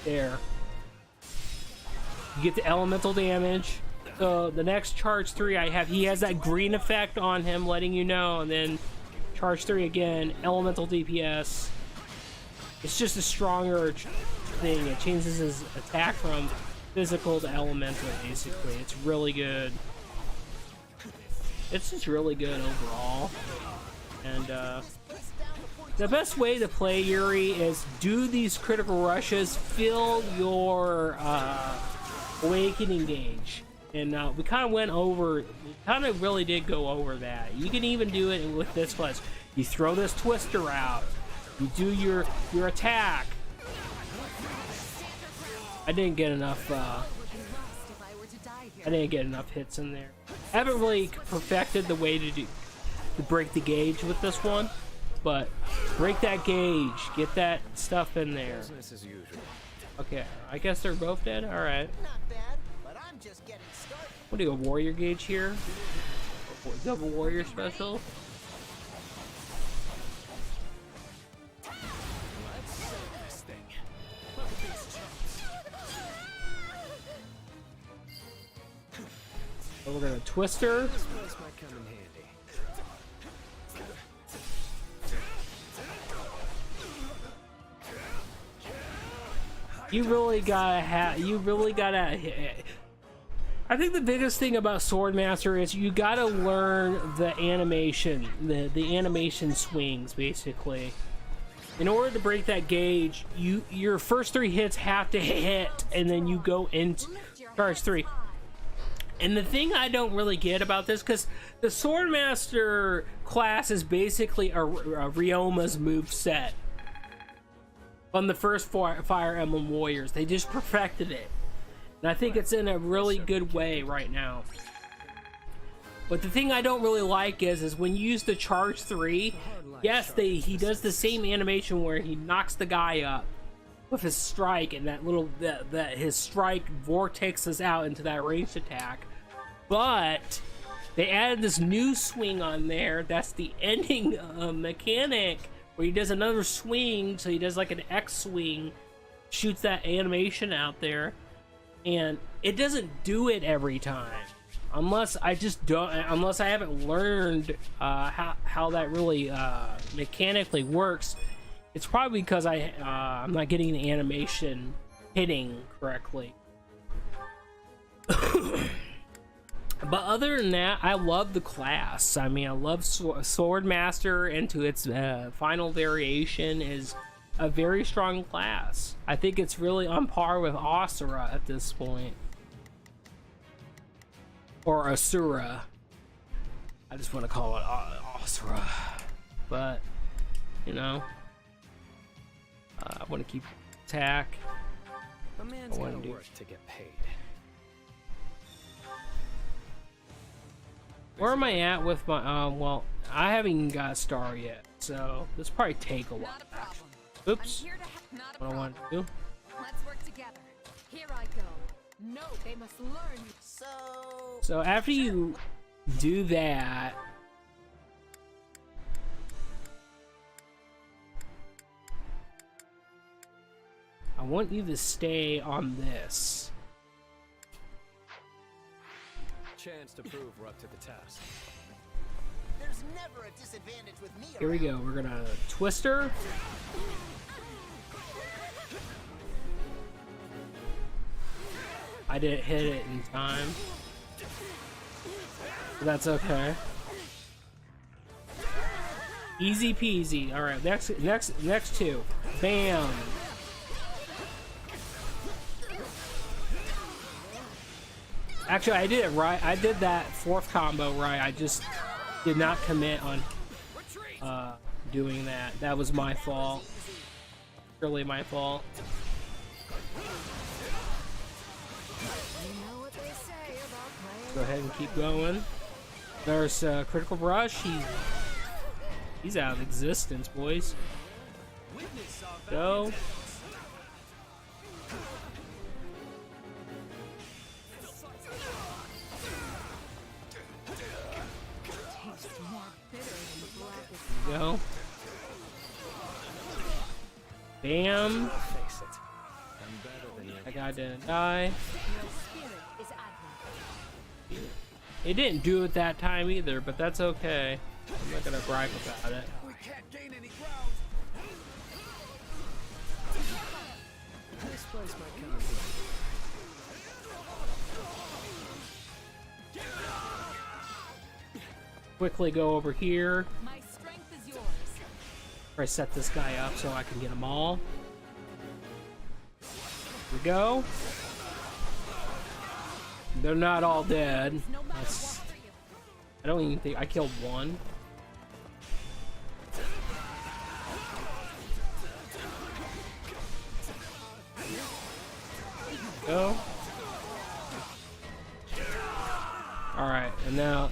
there. You get the elemental damage. So the next charge 3 I have, he has that green effect on him, letting you know, and then charge 3 again, elemental DPS. It's just a stronger thing. It changes his attack from physical to elemental, basically. It's really good. It's just really good overall. And the best way to play Yuri is do these critical rushes, fill your awakening gauge. And we kind of went over, we kind of really did go over that. You can even do it with this class. You throw this twister out. You do your attack. I didn't get enough hits in there. I haven't really perfected the way to break the gauge with this one, but break that gauge, get that stuff in there. Okay, I guess they're both dead. All right. What do you, a warrior gauge here? Double warrior special. So we're gonna twister. You really gotta I think the biggest thing about Swordmaster is you gotta learn the animation, the animation swings, basically. In order to break that gauge, your first 3 hits have to hit, and then you go into charge 3. And the thing I don't really get about this, because the Swordmaster class is basically a Ryoma's moveset on the first Fire Emblem Warriors. They just perfected it. And I think it's in a really good way right now. But the thing I don't really like is when you use the charge 3, yes, he does the same animation where he knocks the guy up with his strike, and his strike vortexes out into that ranged attack. But they added this new swing on there. That's the ending mechanic where he does another swing. So he does like an X swing, shoots that animation out there. And it doesn't do it every time, unless I haven't learned how that really mechanically works. It's probably because I'm not getting the animation hitting correctly. But other than that, I love the class. I mean, I love Swordmaster, into its final variation is a very strong class. I think it's really on par with Asura at this point. Or Asura. I just want to call it Asura. But, you know, I want to keep attack. A man's gotta work to get paid. Where am I at with my, well, I haven't even got a star yet, so this will probably take a while. Not a problem. Oops. I'm here to not a What I problem. want to do. Let's work together. Here I go. No, they must learn. So after you do that, I want you to stay on this. Chance to prove we're up to the task. There's never a disadvantage with me. Here we go. We're gonna Twister. I didn't hit it in time. But that's okay. Easy peasy. All right, next two. Bam. Actually, I did it right. I did that fourth combo right. I just did not commit on doing that. That was my fault. Really my fault. Go ahead and keep going. There's Critical Rush. He's out of existence, boys. Go. Go. Bam. Face it. I'm better than you. That guy didn't die. Your spirit is admirable. It didn't do it that time either, but that's okay. I'm not gonna gripe about it. We can't gain any ground. This place might come in handy. Quickly go over here. My strength is yours. Try to set this guy up so I can get them all. Here we go. They're not all dead. No matter That's, what for you. I don't even think I killed one. Go. Alright, and now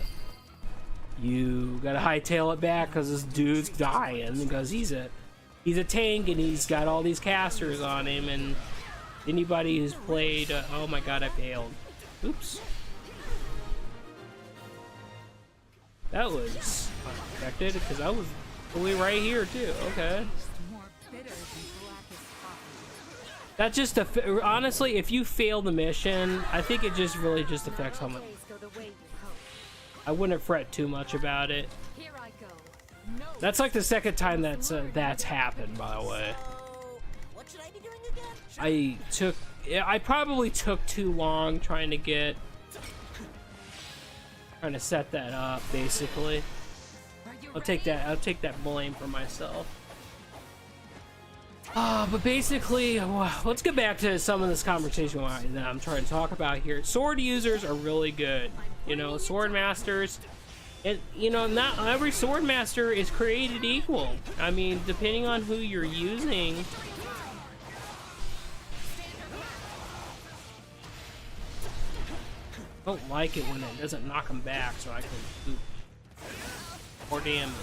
you gotta hightail it back because this dude's dying because he's a tank and he's got all these casters on him, and anybody who's played oh my god, I failed. Oops. That was unexpected because I was fully right here too. Okay. More bitter than blackest coffee. That just honestly, if you fail the mission, I think it just really just affects how much. Days go the way you hope. I wouldn't fret too much about it. Here I go. No. That's like the second time that's happened, by the way. What should I be doing again? I probably took too long trying to set that up, basically. Are you I'll take that blame for myself. But basically, let's get back to some of this conversation that I'm trying to talk about here. Sword users are really good. You know, sword masters, and you know, not every sword master is created equal. I mean, depending on who you're using. I don't like it when it doesn't knock them back, so I can do more damage.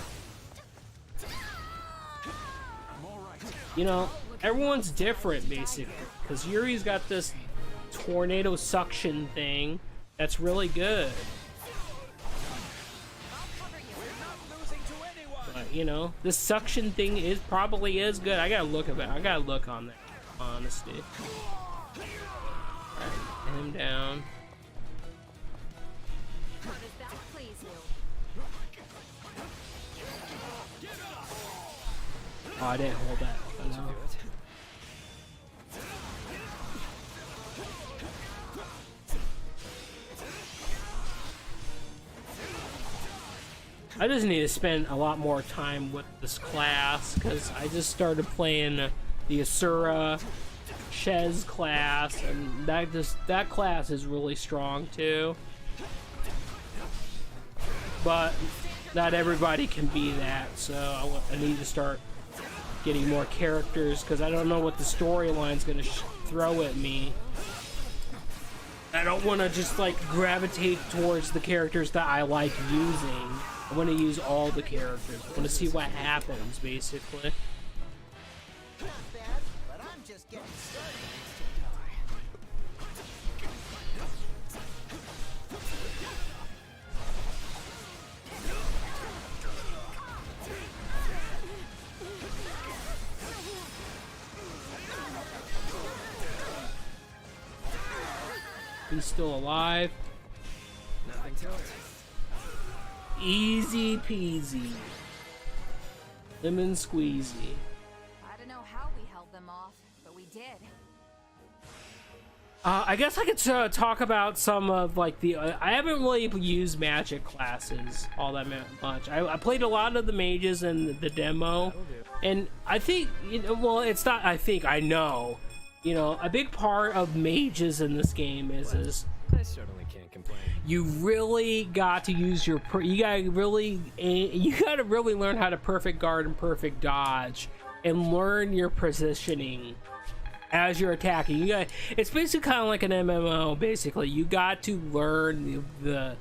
You know, everyone's different basically, because Yuri's got this tornado suction thing that's really good. But you know, this suction thing is probably is good. I gotta look at it. I gotta look on that. Honesty. Alright, him down. How does that please you? Oh, I didn't hold that. Oh, no. I just need to spend a lot more time with this class because I just started playing the Asura Shez class, and that class is really strong too. But not everybody can be that, so I need to start getting more characters because I don't know what the storyline's gonna throw at me. I don't want to just like gravitate towards the characters that I like using. I want to use all the characters. I want to see what happens, basically. Not bad, but I'm just getting started. He's still alive. Nothing to it. Easy peasy. Lemon squeezy. I don't know how we held them off, but we did. I guess I could talk about some of like the. I haven't really used magic classes all that much. I played a lot of the mages in the demo, and I think well, it's not. I think I know. A big part of mages in this game is I certainly can't complain. you really got to use your you got to really learn how to perfect guard and perfect dodge and learn your positioning as you're attacking. It's basically kind of like an MMO. Basically, you got to learn the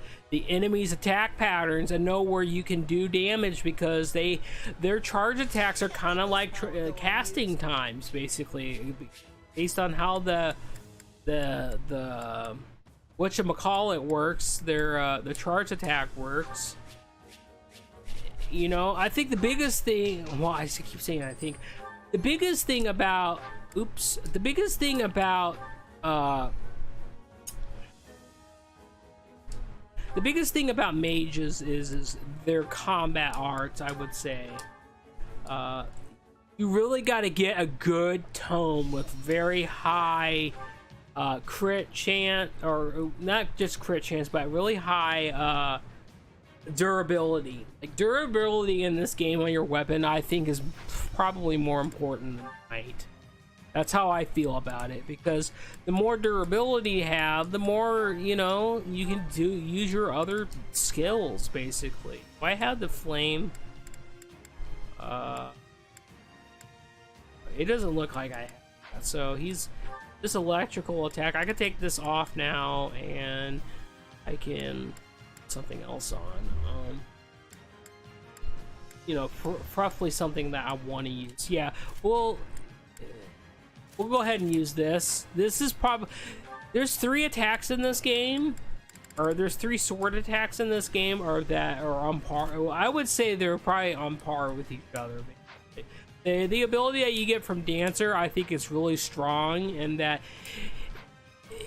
enemy's attack patterns and know where you can do damage because their charge attacks are kind of like casting times, basically, based on how the whatchamacallit works. The charge attack works. I think the biggest thing. Well, I keep saying I think the biggest thing about. The biggest thing about mages is their combat arts, I would say. You really got to get a good tome with very high crit chance, or not just crit chance, but really high durability. Like, durability in this game on your weapon, I think, is probably more important than might. That's how I feel about it, because the more durability you have, the more, you can use your other skills, basically. If I had the flame, it doesn't look like I have that. So he's this electrical attack. I could take this off now, and I can put something else on. Roughly something that I want to use. Yeah, we'll go ahead and use this. This is probably... There's 3 attacks in this game, or there's 3 sword attacks in this game, or that are on par. Well, I would say they're probably on par with each other. The ability that you get from Dancer, I think, is really strong, and that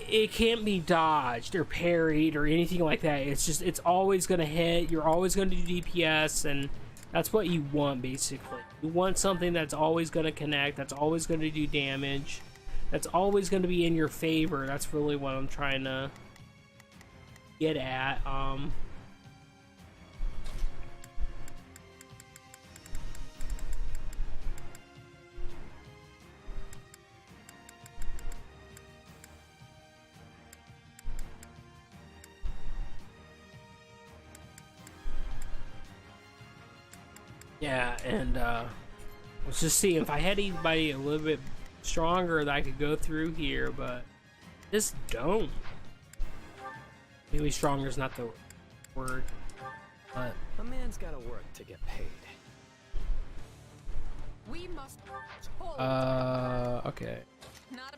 it can't be dodged or parried or anything like that. It's always going to hit. You're always going to do DPS, and that's what you want, basically. You want something that's always going to connect, that's always going to do damage, that's always going to be in your favor. That's really what I'm trying to get at. Yeah, and let's just see if I had anybody a little bit stronger that I could go through here, but just don't. Maybe stronger is not the word, but A man's gotta work to get paid. We must okay.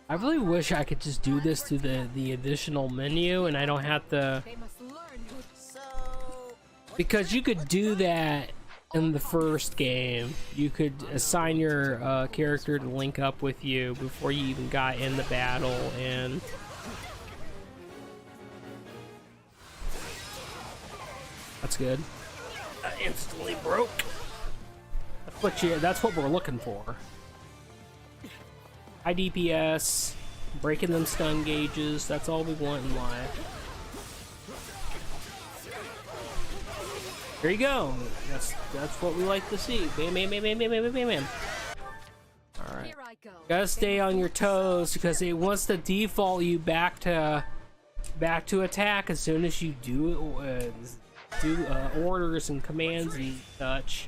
I really wish I could just do this through the additional menu, and I don't have to, They must learn who. So, because you could do that in the first game. You could assign your character to link up with you before you even got in the battle, and that's good. I instantly broke. That's what we're looking for. High DPS, breaking them stun gauges. That's all we want in life. There you go. That's what we like to see. Bam, bam, bam, bam, bam, bam, bam, bam. All right. Here I go. Gotta stay on your toes because it wants to default you back to attack as soon as you do orders and commands and such.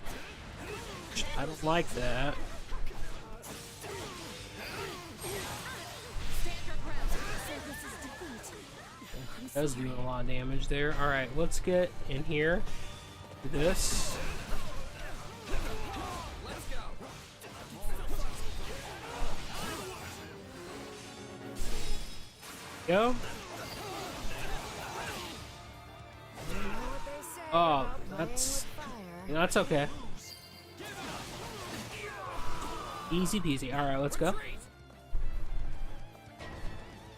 I don't like that. That was doing a lot of damage there. All right, let's get in here. Do this. Go. Oh, that's okay. Easy peasy. All right, let's go.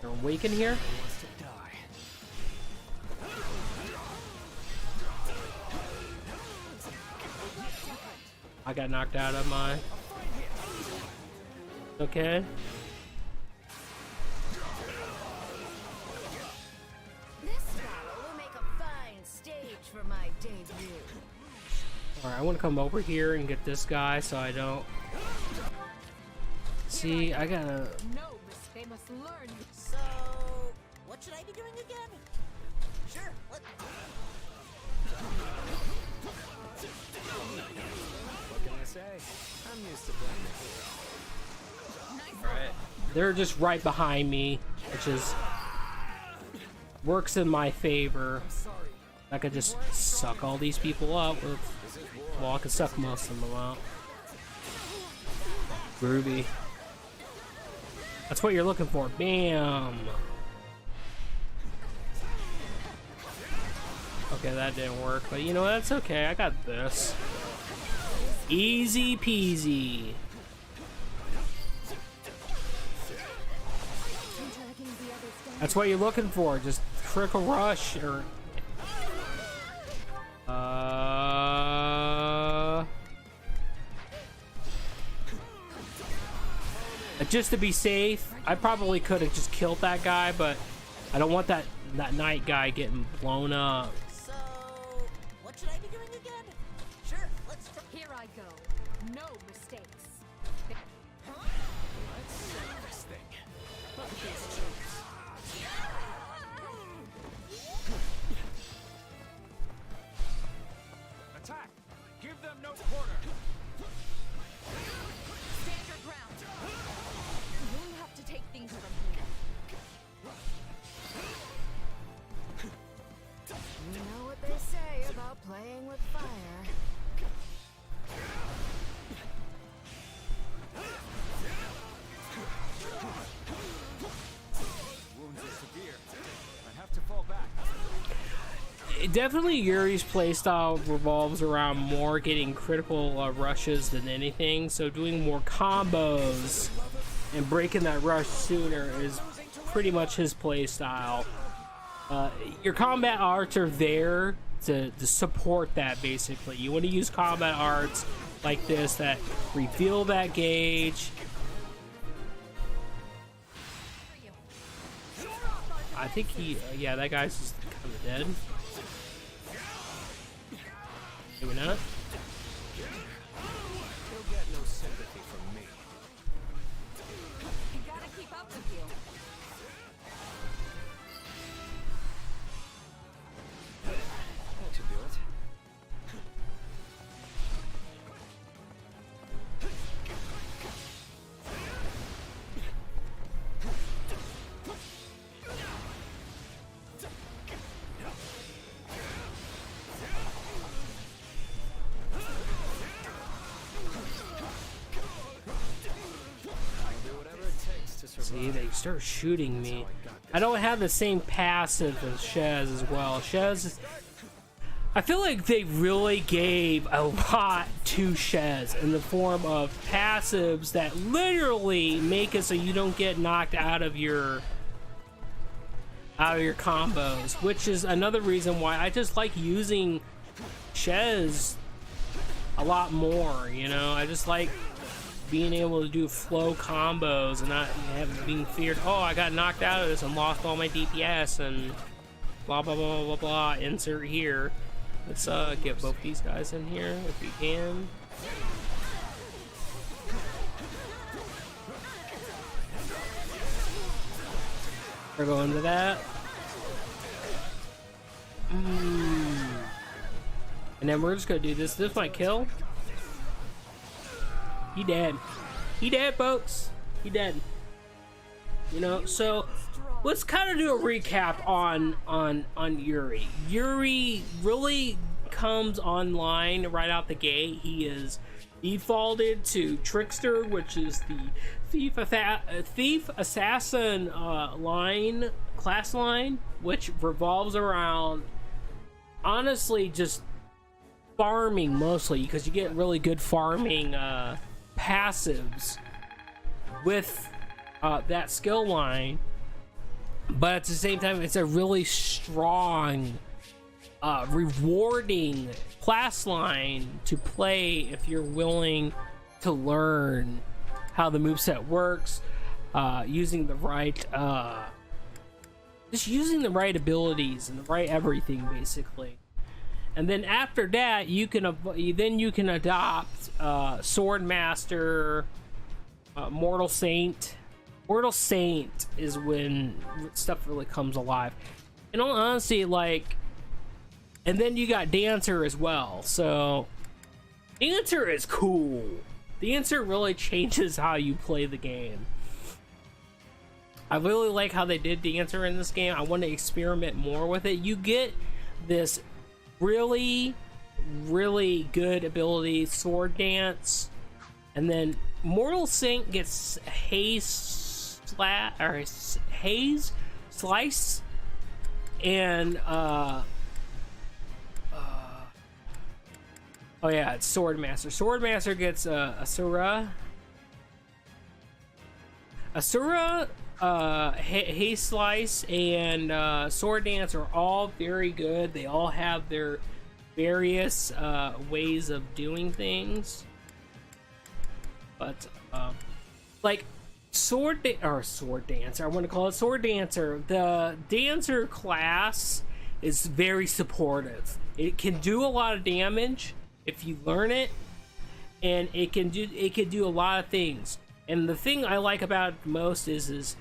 They're awaken here. I got knocked out of my. Okay. Alright, I want to come over here and get this guy so I don't... See, I gotta... No, they must learn. So, what should I be doing again? Sure, let... What can I say? I'm used to playing the hero. Alright. They're just right behind me, which is... works in my favor. I could just suck all these people up with... Well, I can suck most of them out. Groovy. That's what you're looking for. Bam! Okay, that didn't work, but you know, that's okay. I got this. Easy peasy. That's what you're looking for. Just trickle rush or... Just to be safe, I probably could have just killed that guy, but I don't want that knight guy getting blown up. So, what should I be doing again? Sure, let's try. Here I go. No mistakes. Let's save this thing. Look at these chumps. Attack! Give them no quarter! Stand your ground. You'll have to take things from here. You know what they say about playing with fire. Wounds are severe. I have to fall back. Definitely Yuri's playstyle revolves around more getting critical rushes than anything, so doing more combos and breaking that rush sooner is pretty much his playstyle. Your combat arts are there to support that, basically. You want to use combat arts like this that reveal that gauge. I think he, yeah, that guy's just kind of dead. Maybe not. He'll get no sympathy from me. You gotta keep up with you. That should do it. See, they start shooting me. I don't have the same passive as Shez as well. Shez, I feel like they really gave a lot to Shez in the form of passives that literally make it so you don't get knocked out of your combos, which is another reason why I just like using Shez a lot more, you know? I just like being able to do flow combos and not being feared, oh, I got knocked out of this and lost all my DPS and blah blah blah blah blah, insert here. Let's get both these guys in here if we can. We're going to that. And then we're just gonna do this. This might kill. He dead. He dead, folks. He dead. You know, so let's kind of do a recap on Yuri. Yuri really comes online right out the gate. He is defaulted to Trickster, which is the thief assassin class line, which revolves around honestly just farming mostly, because you get really good farming passives with that skill line, but at the same time it's a really strong rewarding class line to play if you're willing to learn how the moveset works, using the right just using the right abilities and the right everything basically. And then after that you can adopt Sword Master, Mortal Saint. Mortal Saint is when stuff really comes alive. In all honesty, like, and then you got Dancer as well. So Dancer is cool. Dancer really changes how you play the game. I really like how they did Dancer in this game. I want to experiment more with it. You get this really good ability, Sword Dance, and then Mortal Saint gets Haze Slice, and oh yeah, it's Sword Master. Sword Master gets Asura, Haze Slice, and Sword Dance are all very good. They all have their various ways of doing things, but like Sword Dancer, I want to call it Sword Dancer. The Dancer class is very supportive. It can do a lot of damage if you learn it, and it can do a lot of things. And the thing I like about it most is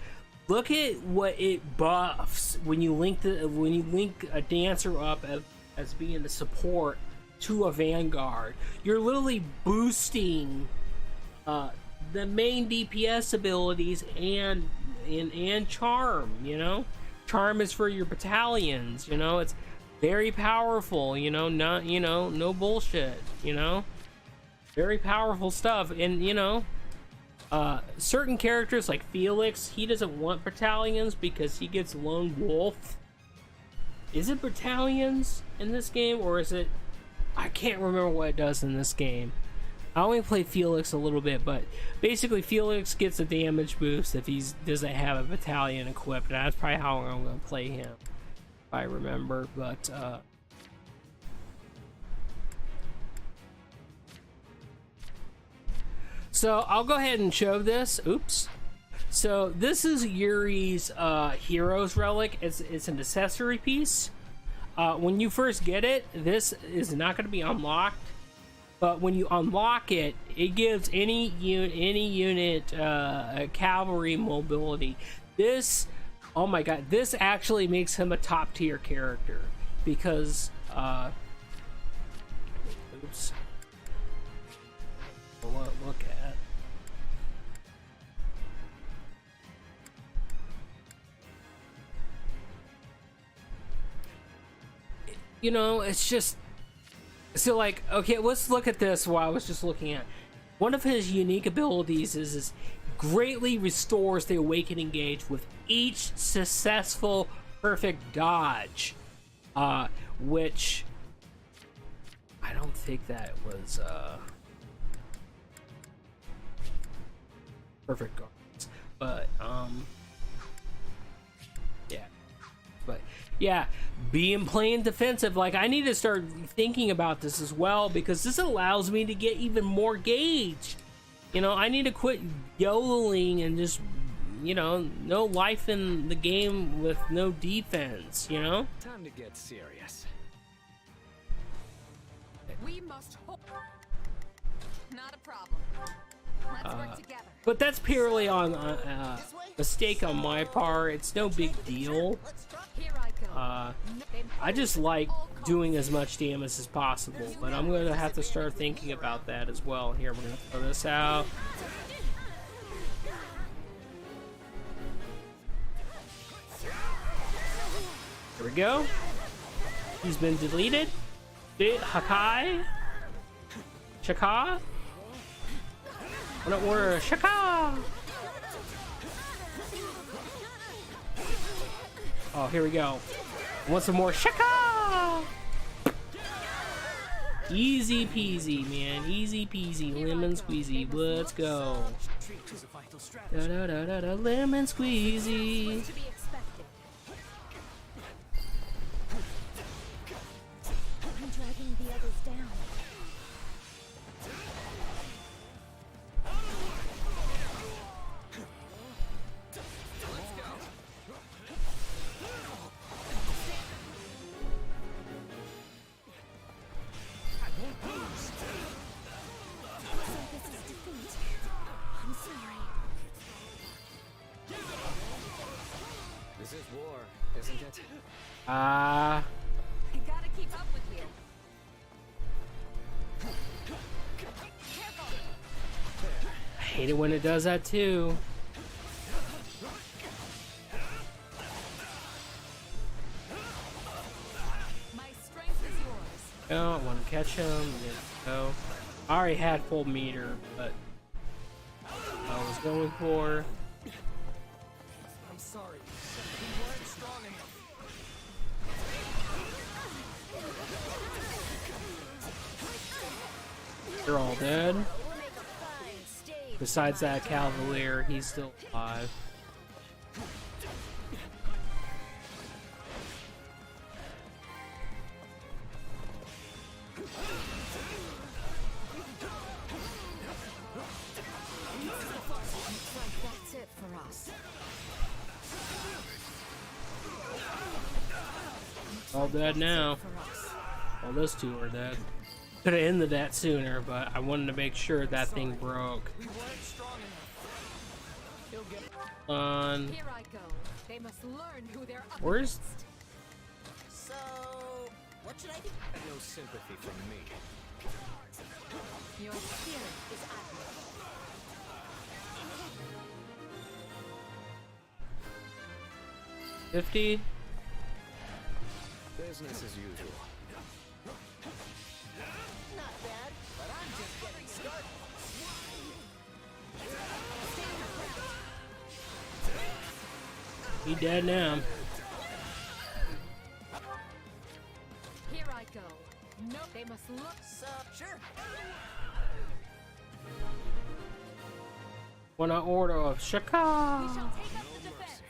look at what it buffs when you link a Dancer up as being a support to a Vanguard. You're literally boosting the main DPS abilities and Charm. You know, Charm is for your battalions. You know, it's very powerful. You know, no bullshit. You know, very powerful stuff. And you know, certain characters like Felix, he doesn't want battalions because he gets lone wolf. Is it battalions in this game, or is it? I can't remember what it does in this game. I only play Felix a little bit, but basically Felix gets a damage boost if he doesn't have a battalion equipped, and that's probably how I'm going to play him, if I remember. But so I'll go ahead and show this. Oops. So this is Yuri's Heroes Relic. It's an accessory piece. When you first get it, this is not going to be unlocked. But when you unlock it, it gives any unit cavalry mobility. This, oh my god, this actually makes him a top tier character because oops. Look at. You know, it's just so like, okay, let's look at this. While I was just looking at one of his unique abilities is greatly restores the awakening gauge with each successful perfect dodge, which I don't think that was perfect guards, but yeah, playing defensive, like I need to start thinking about this as well, because this allows me to get even more gauge. You know, I need to quit YOLOing and just, you know, no life in the game with no defense, you know? Time to get serious. We must hope. Not a problem. Let's work together. But that's purely on mistake on my part. It's no big deal. Here I go. I just like doing as much damage as possible, but I'm gonna have to start thinking about that as well. Here, we're gonna throw this out. There we go. He's been deleted. Hakai? Shaka? We're Shaka! Oh, here we go. Want some more Shaka? Easy peasy, man. Easy peasy. Lemon squeezy. Let's go. Da da da da da. Lemon squeezy. To be expected. I'm dragging the others down. This is war, isn't it? I gotta keep up with you. I hate it when it does that too. My strength is yours. Oh, I want to catch him. There we go. I already had full meter, but I was going for. I'm sorry. We weren't strong enough. They're all dead. We'll make a fine stage. Besides that Cavalier, he's still alive. Looks like that's it for us. All dead now. For us. Well, those two are dead. Could have ended that sooner, but I wanted to make sure that thing broke. We weren't strong enough. He'll get On. Here I go. They must learn who they're up Where's- against. So, what should I do? No sympathy from me. Your spirit is admirable. 50. Business as usual. Not bad, but I'm just getting started. He dead now. Here I go. No, they must look. So, sure. When I order of We Shaka. shall take up the defense.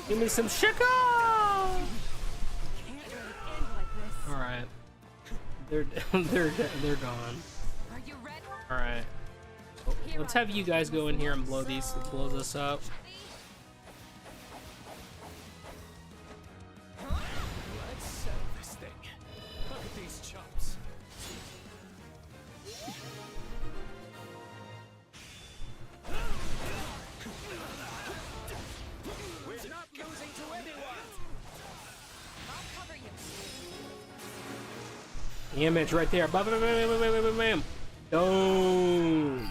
Give me some Shaka. Can't let it end like this. All right. They're gone. Are you ready? All right. Let's have you guys go in here and blow this up. Let's settle this thing. Look at these chumps. We're not losing to anyone. I'll cover you. Image right there. Bam, bam, bam, bam, bam, bam, bam. Boom.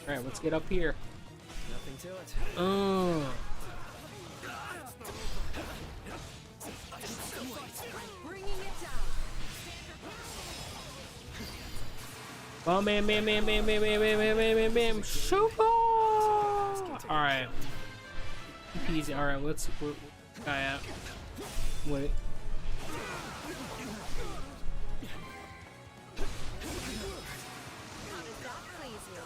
All right, let's get up here. Nothing to it. Bringing it down. Bam, bam, bam, bam, bam, bam, bam, bam, bam, bam, bam, bam. Super. All right. Easy. All right, let's guy out. Wait. How does that please you?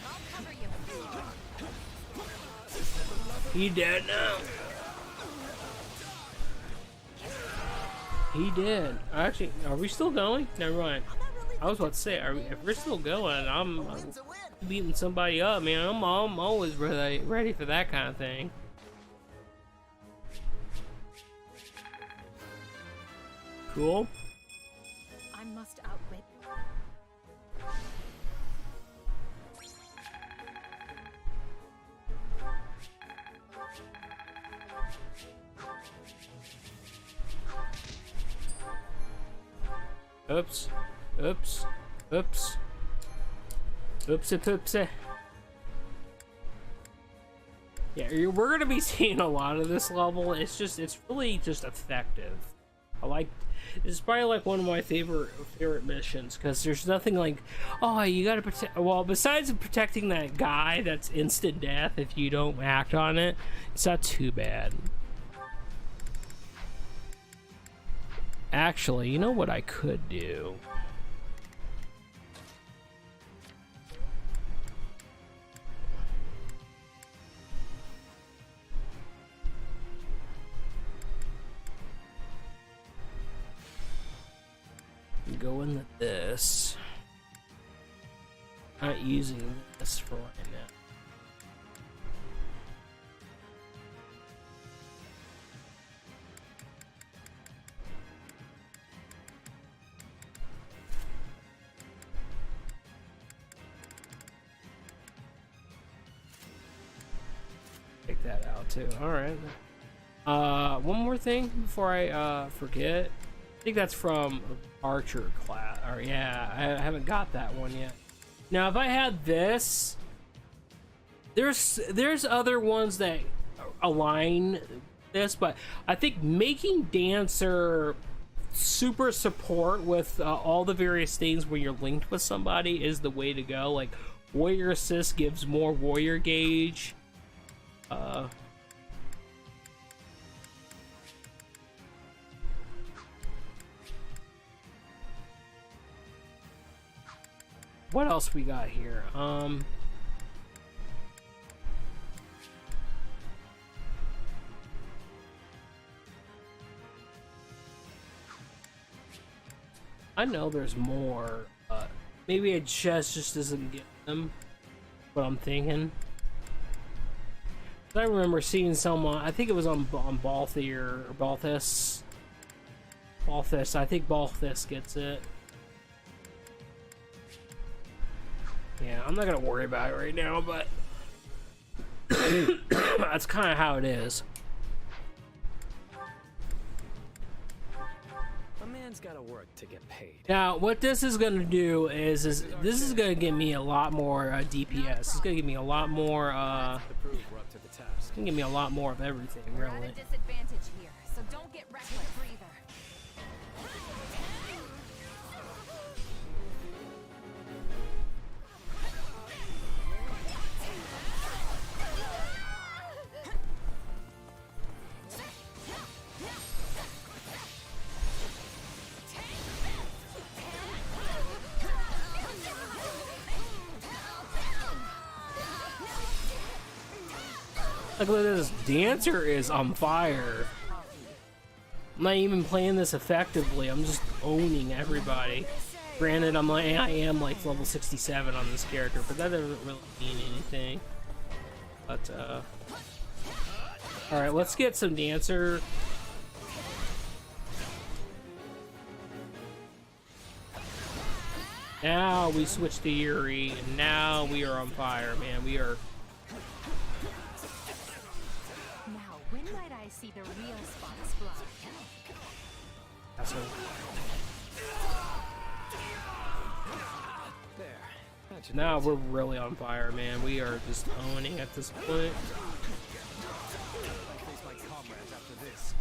I'll cover you. He dead now. He did. Actually, are we still going? Never mind. I was about to say, if we're still going, I'm beating somebody up, man. I'm always ready for that kind of thing. Cool. I must outwit. Oops. Oops. Oops. Oopsie poopsie. Yeah, we're gonna be seeing a lot of this level. It's really just effective. It's probably like one of my favorite missions because there's nothing like, oh, you gotta protect. Well, besides protecting that guy that's instant death if you don't act on it, it's not too bad. Actually, you know what I could do? Go into this. Not using this for right now. Take that out too. All right. One more thing before I forget. I think that's from Archer class. Or yeah, I haven't got that one yet. Now, if I had this, there's other ones that align this, but I think making Dancer super support with all the various things when you're linked with somebody is the way to go. Like Warrior Assist gives more warrior gauge. What else we got here? I know there's more. Maybe it just doesn't get them. What I'm thinking. I remember seeing someone. I think it was on Balthi or Balthus. Balthus. I think Balthus gets it. Yeah, I'm not gonna worry about it right now, but that's kind of how it is. A man's gotta work to get paid. Now, what this is gonna do is this is gonna give me a lot more DPS. It's gonna give me a lot more. To prove we're up to the task. It's gonna give me a lot more of everything, We're at really. a disadvantage here, so don't get reckless either. Like, look at this. Dancer is on fire. I'm not even playing this effectively. I'm just owning everybody. Granted, I am like level 67 on this character, but that doesn't really mean anything. But all right, let's get some Dancer. Now we switch to Yuri, and now we are on fire, man. We are. Now, when might I see the real sparks fly? That's a, There. That should now we're really on fire, man. We are just owning at this point. face my comrades after this.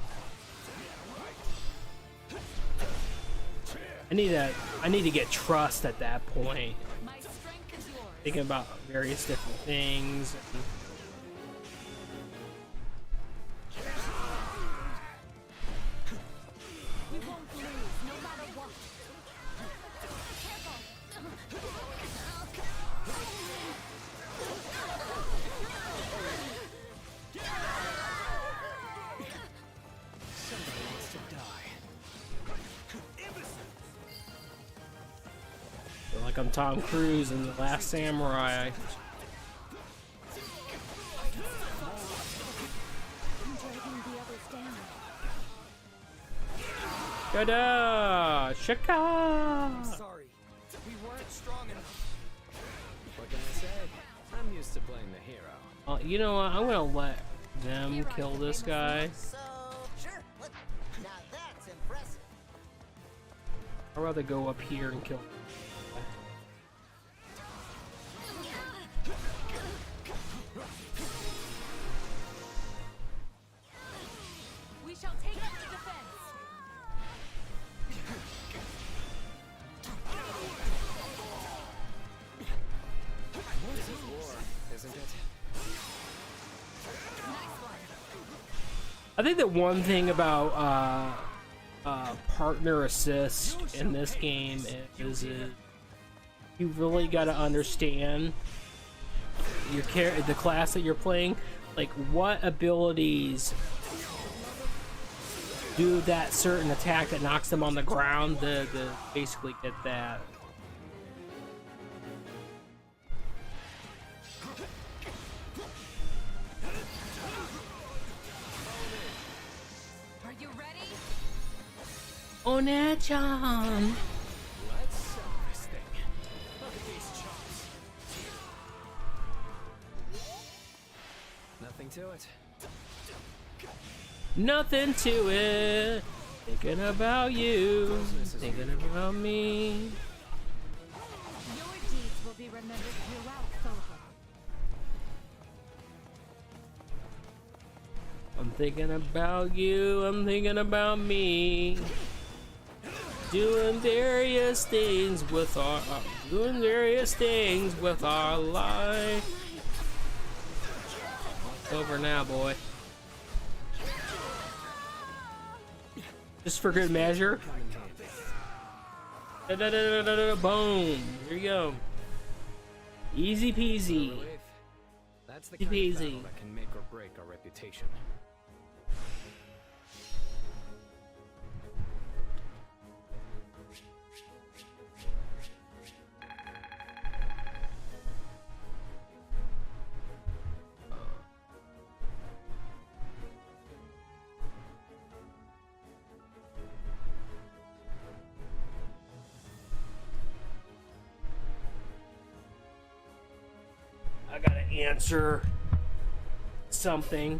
I need to get trust at that point. My strength is yours. Thinking about various different things. We won't lose, no matter what. Somebody wants to die. like I'm Tom Cruise in The Last Samurai. Tada! Shaka! Sorry, we weren't strong enough. What can I say? I'm used to playing the hero. You know what? I'm gonna let them kill this guy. So, sure. Now that's impressive. I'd rather go up here and kill. We shall take up the defense. This is war, isn't it? I think that one thing about partner assist in this game is you really got to understand the class that you're playing, like what abilities do that certain attack that knocks them on the ground to basically get that. Are you ready? Onechan! Let's sell this thing. Look at these chops. Nothing to it. Nothing to it. Thinking about you. Thinking about me. Your deeds will be remembered throughout Thoha. I'm thinking about you. I'm thinking about me. Doing various things with our life. It's over now, boy. Just for good measure. Boom. Here you go. Easy peasy. Relief. That's the Easy kind of peasy. battle that can make or break our reputation. I gotta answer something.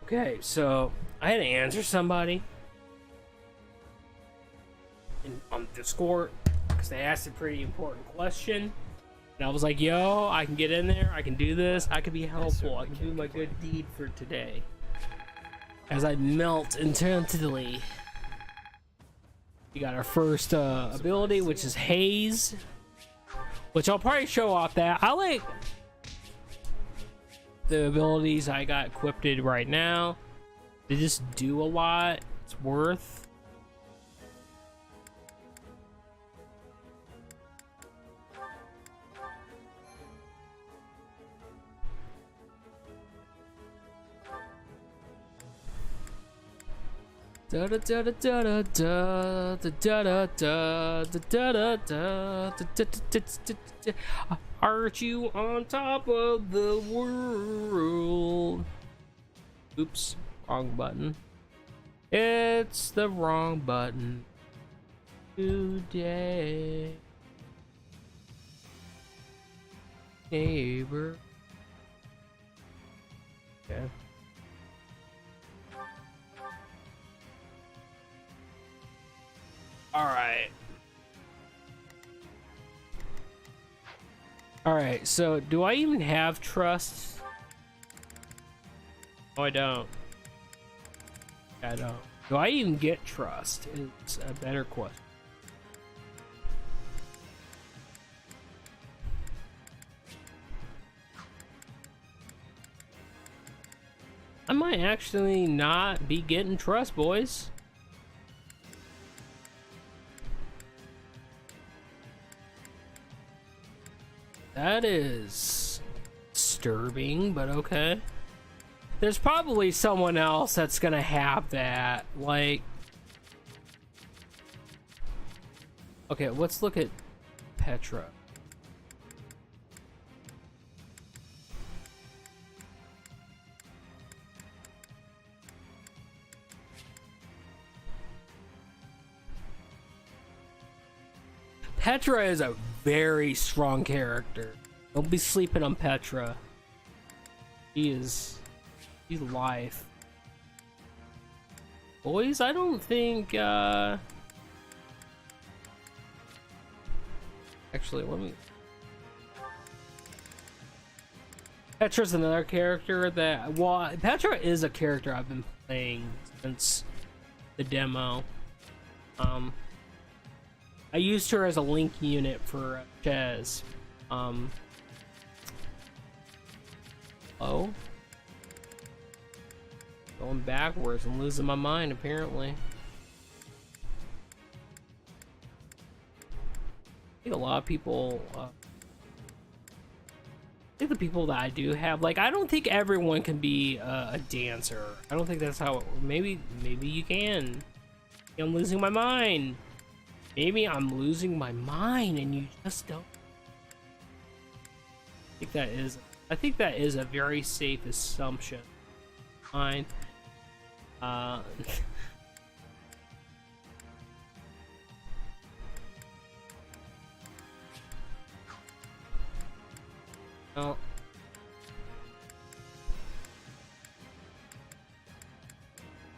Okay, so I had to answer somebody on Discord because they asked a pretty important question. And I was like, yo, I can get in there, I can do this, I can be helpful, I can do my good deed for today. As I melt intensely. We got our first ability, which is Haze. Which I'll probably show off that. I like the abilities I got equipped right now. They just do a lot. It's worth. Da da da da da da da da da da da da da. Aren't you on top of the world? Oops, wrong button. It's the wrong button today, neighbor. Okay. Alright, so do I even have trust? Oh, I don't. I don't. Do I even get trust? Is a better question. I might actually not be getting trust, boys. That is disturbing, but okay. There's probably someone else that's gonna have that. Like, okay, let's look at Petra. Petra is a very strong character. Don't be sleeping on Petra. She's life. Boys, I don't think actually, let me. Petra's another character that, well, Petra is a character I've been playing since the demo. I used her as a link unit for Ches. Oh, going backwards and losing my mind apparently. I think a lot of people. I think the people that I do have, like, I don't think everyone can be a dancer. I don't think that's how. Maybe you can. I'm losing my mind. Maybe I'm losing my mind and you just don't. I think that is a very safe assumption. Fine. Well,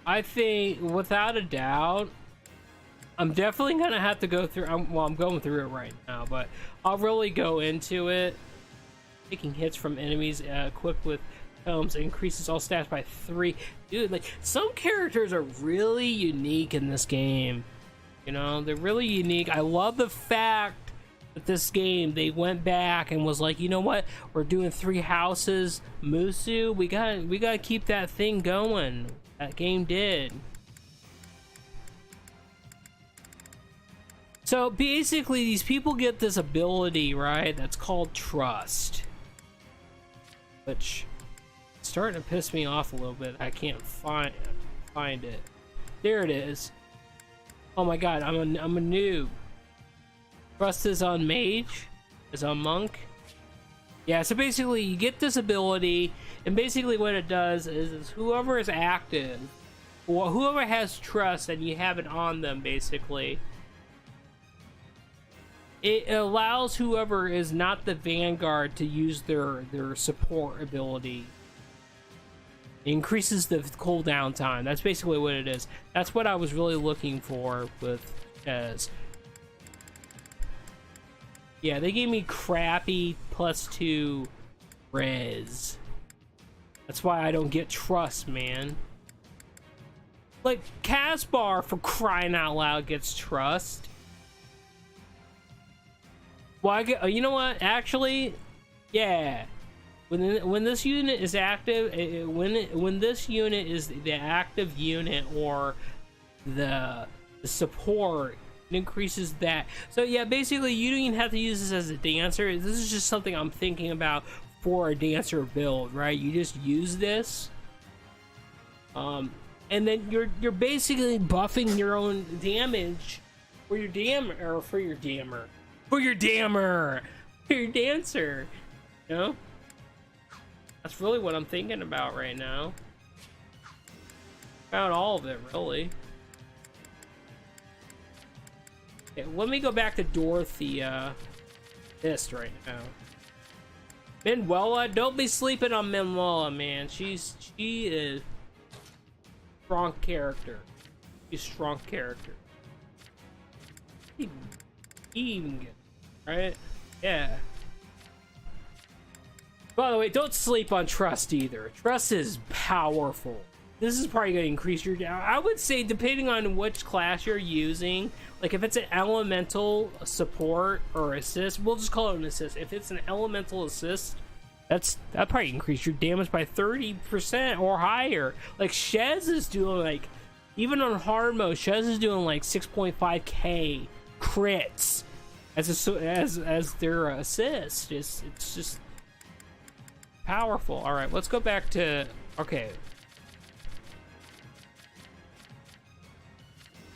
I think without a doubt, I'm definitely gonna have to go through. I'm going through it right now, but I'll really go into it. Taking hits from enemies equipped with helms increases all stats by 3. Dude, like, some characters are really unique in this game. You know, they're really unique. I love the fact that this game, they went back and was like, you know what? We're doing 3 houses. Musu, we gotta keep that thing going. That game did. So basically, these people get this ability, right? That's called trust. Which is starting to piss me off a little bit. I can't find it. There it is. Oh my god, I'm a noob. Trust is on mage, is on monk. Yeah, so basically you get this ability, and basically what it does is whoever is active, or whoever has trust and you have it on them, basically, it allows whoever is not the vanguard to use their support ability. It increases the cooldown time. That's basically what it is. That's what I was really looking for with Ches. Yeah, they gave me crappy +2 res. That's why I don't get trust, man. Like, Caspar, for crying out loud, gets trust. Well, I get, you know what? Actually, yeah. When this unit is active, when this unit is the active unit or the support, it increases that. So yeah, basically you don't even have to use this as a dancer. This is just something I'm thinking about for a dancer build, right? You just use this, and then you're basically buffing your own damage for your dancer, you know? That's really what I'm thinking about right now. About all of it, really. Okay, let me go back to Dorothea Fist right now. Manuela, don't be sleeping on Manuela, man. She is strong character. She's strong character. Even good, right? Yeah. By the way, don't sleep on Trust either. Trust is powerful. This is probably going to increase your down. I would say, depending on which class you're using, like if it's an elemental support or assist, we'll just call it an assist. If it's an elemental assist, that probably increase your damage by 30% or higher. Like Shez is doing like, even on hard mode, Shez is doing like 6.5k crits as their assist. It's just powerful. All right, let's go back to okay.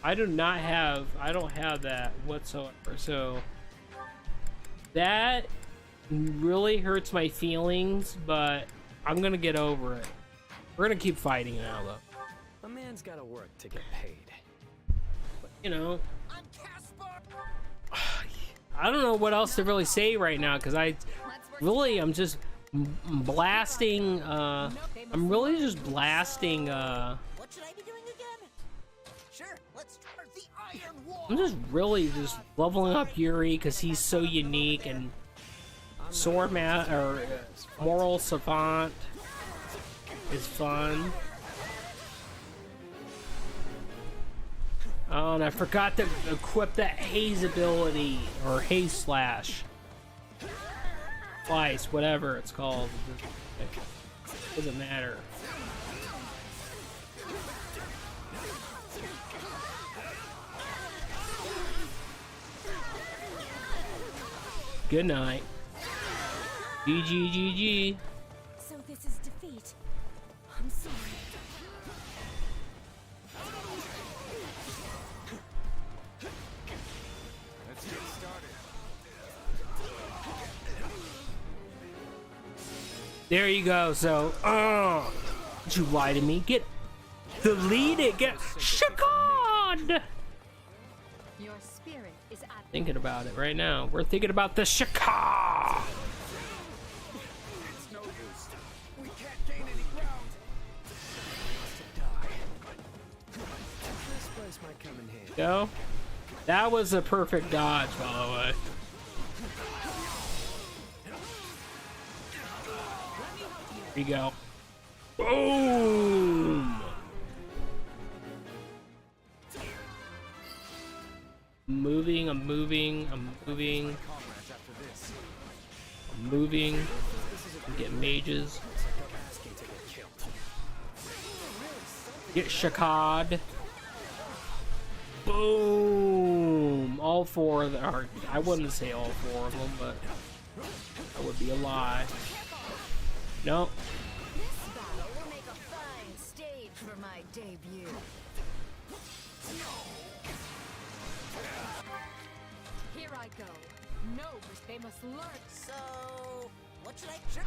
I don't have that whatsoever. So that really hurts my feelings, but I'm gonna get over it. We're gonna keep fighting now, though. A man's gotta work to get paid. But, you know, I don't know what else to really say right now because I'm just blasting. I'm really just blasting. What should I be doing again? Sure, let's start the Iron Wall. I'm just really just leveling up Yuri because he's so unique, and Moral Savant is fun. Oh, and I forgot to equip that haze ability, or haze slash. Twice, whatever it's called. Doesn't matter. Good night. GG, GG. So this is defeat. I'm sorry. Let's get started. There you go. So, did you lie to me? Delete it. Get Shakad. Your spirit is at Thinking about it right now. We're thinking about the Shakad. It's no use. We can't gain any ground. This place might come in handy. Go. That was a perfect dodge, by the way. Here you go. Boom! I'm moving. I'm moving. Comrades after this. I'm moving. I'm getting mages. Get Shakad. Boom! All four of them. I wouldn't say all four of them, but that would be a lie. No. This battle will make a fine stage for my debut. here I go. No, but they must learn. So, what should I? Sure.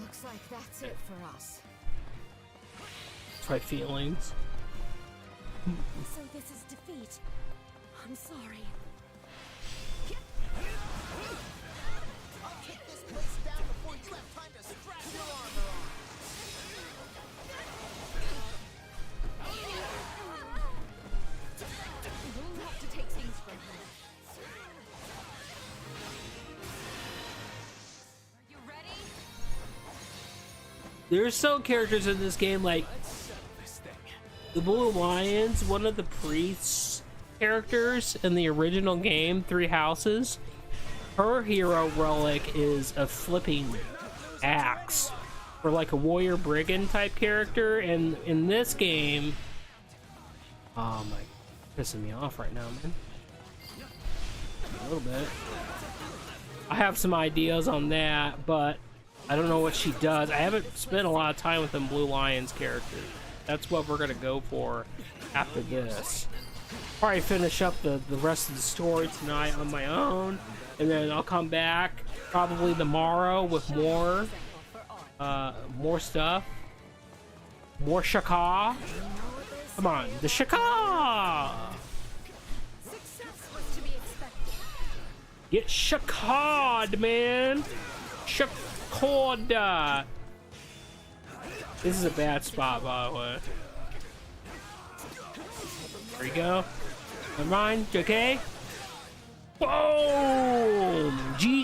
Looks like that's it for us. It's my feelings. So this is defeat. I'm sorry. I'll take this place down before you have time to strap your armor on. You'll have to take things from her. Are you ready? There's some characters in this game, like the Blue Lions, one of the priests characters in the original game, Three Houses. Her hero relic is a flipping axe, or like a warrior brigand type character. And in this game, oh my, pissing me off right now, man. A little bit. I have some ideas on that, but I don't know what she does. I haven't spent a lot of time with them Blue Lions characters. That's what we're gonna go for after this. Probably finish up the rest of the story tonight on my own, and then I'll come back probably tomorrow with more stuff, more Shaka. Come on, the Shaka. Success was to be expected. Get Shakad, man. Shakad. This is a bad spot, by the way. There you go. Never mind. Okay. Boom! G.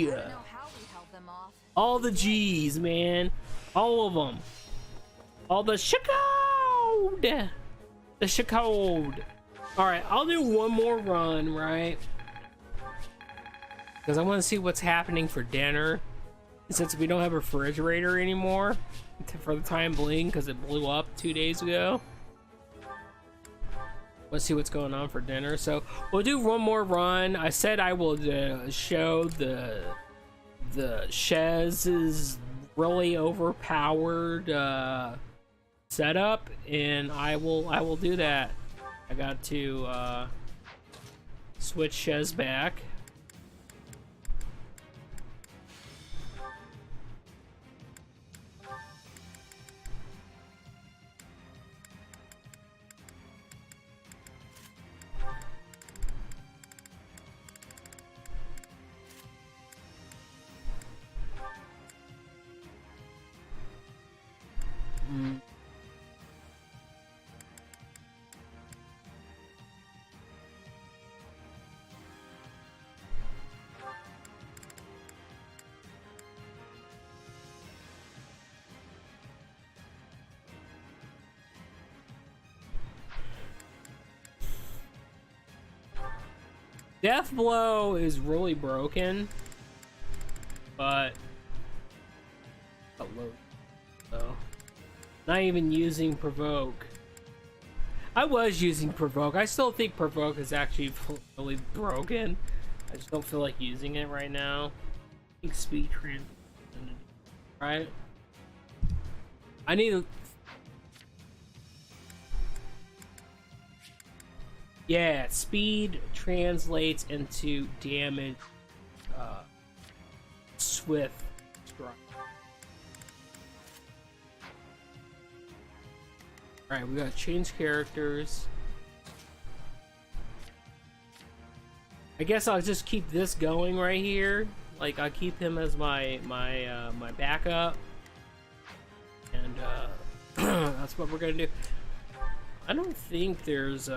Know how we held them off. All the G's, man. All of them. All the shicode. The shicode. All right, I'll do one more run, right? Because I want to see what's happening for dinner. Since we don't have a refrigerator anymore for the time being, because it blew up 2 days ago. Let's see what's going on for dinner. So we'll do one more run. I said I will show the Chez's really overpowered setup, and I will do that. I got to switch Chez back. Death Blow is really broken, but so not even using Provoke. I was using Provoke. I still think Provoke is actually really broken. I just don't feel like using it right now. I think speed trans, right? I need to. Yeah, speed translates into damage. Swift strike. Alright, we gotta change characters. I guess I'll just keep this going right here. Like, I'll keep him as my backup. And that's what we're gonna do. I don't think there's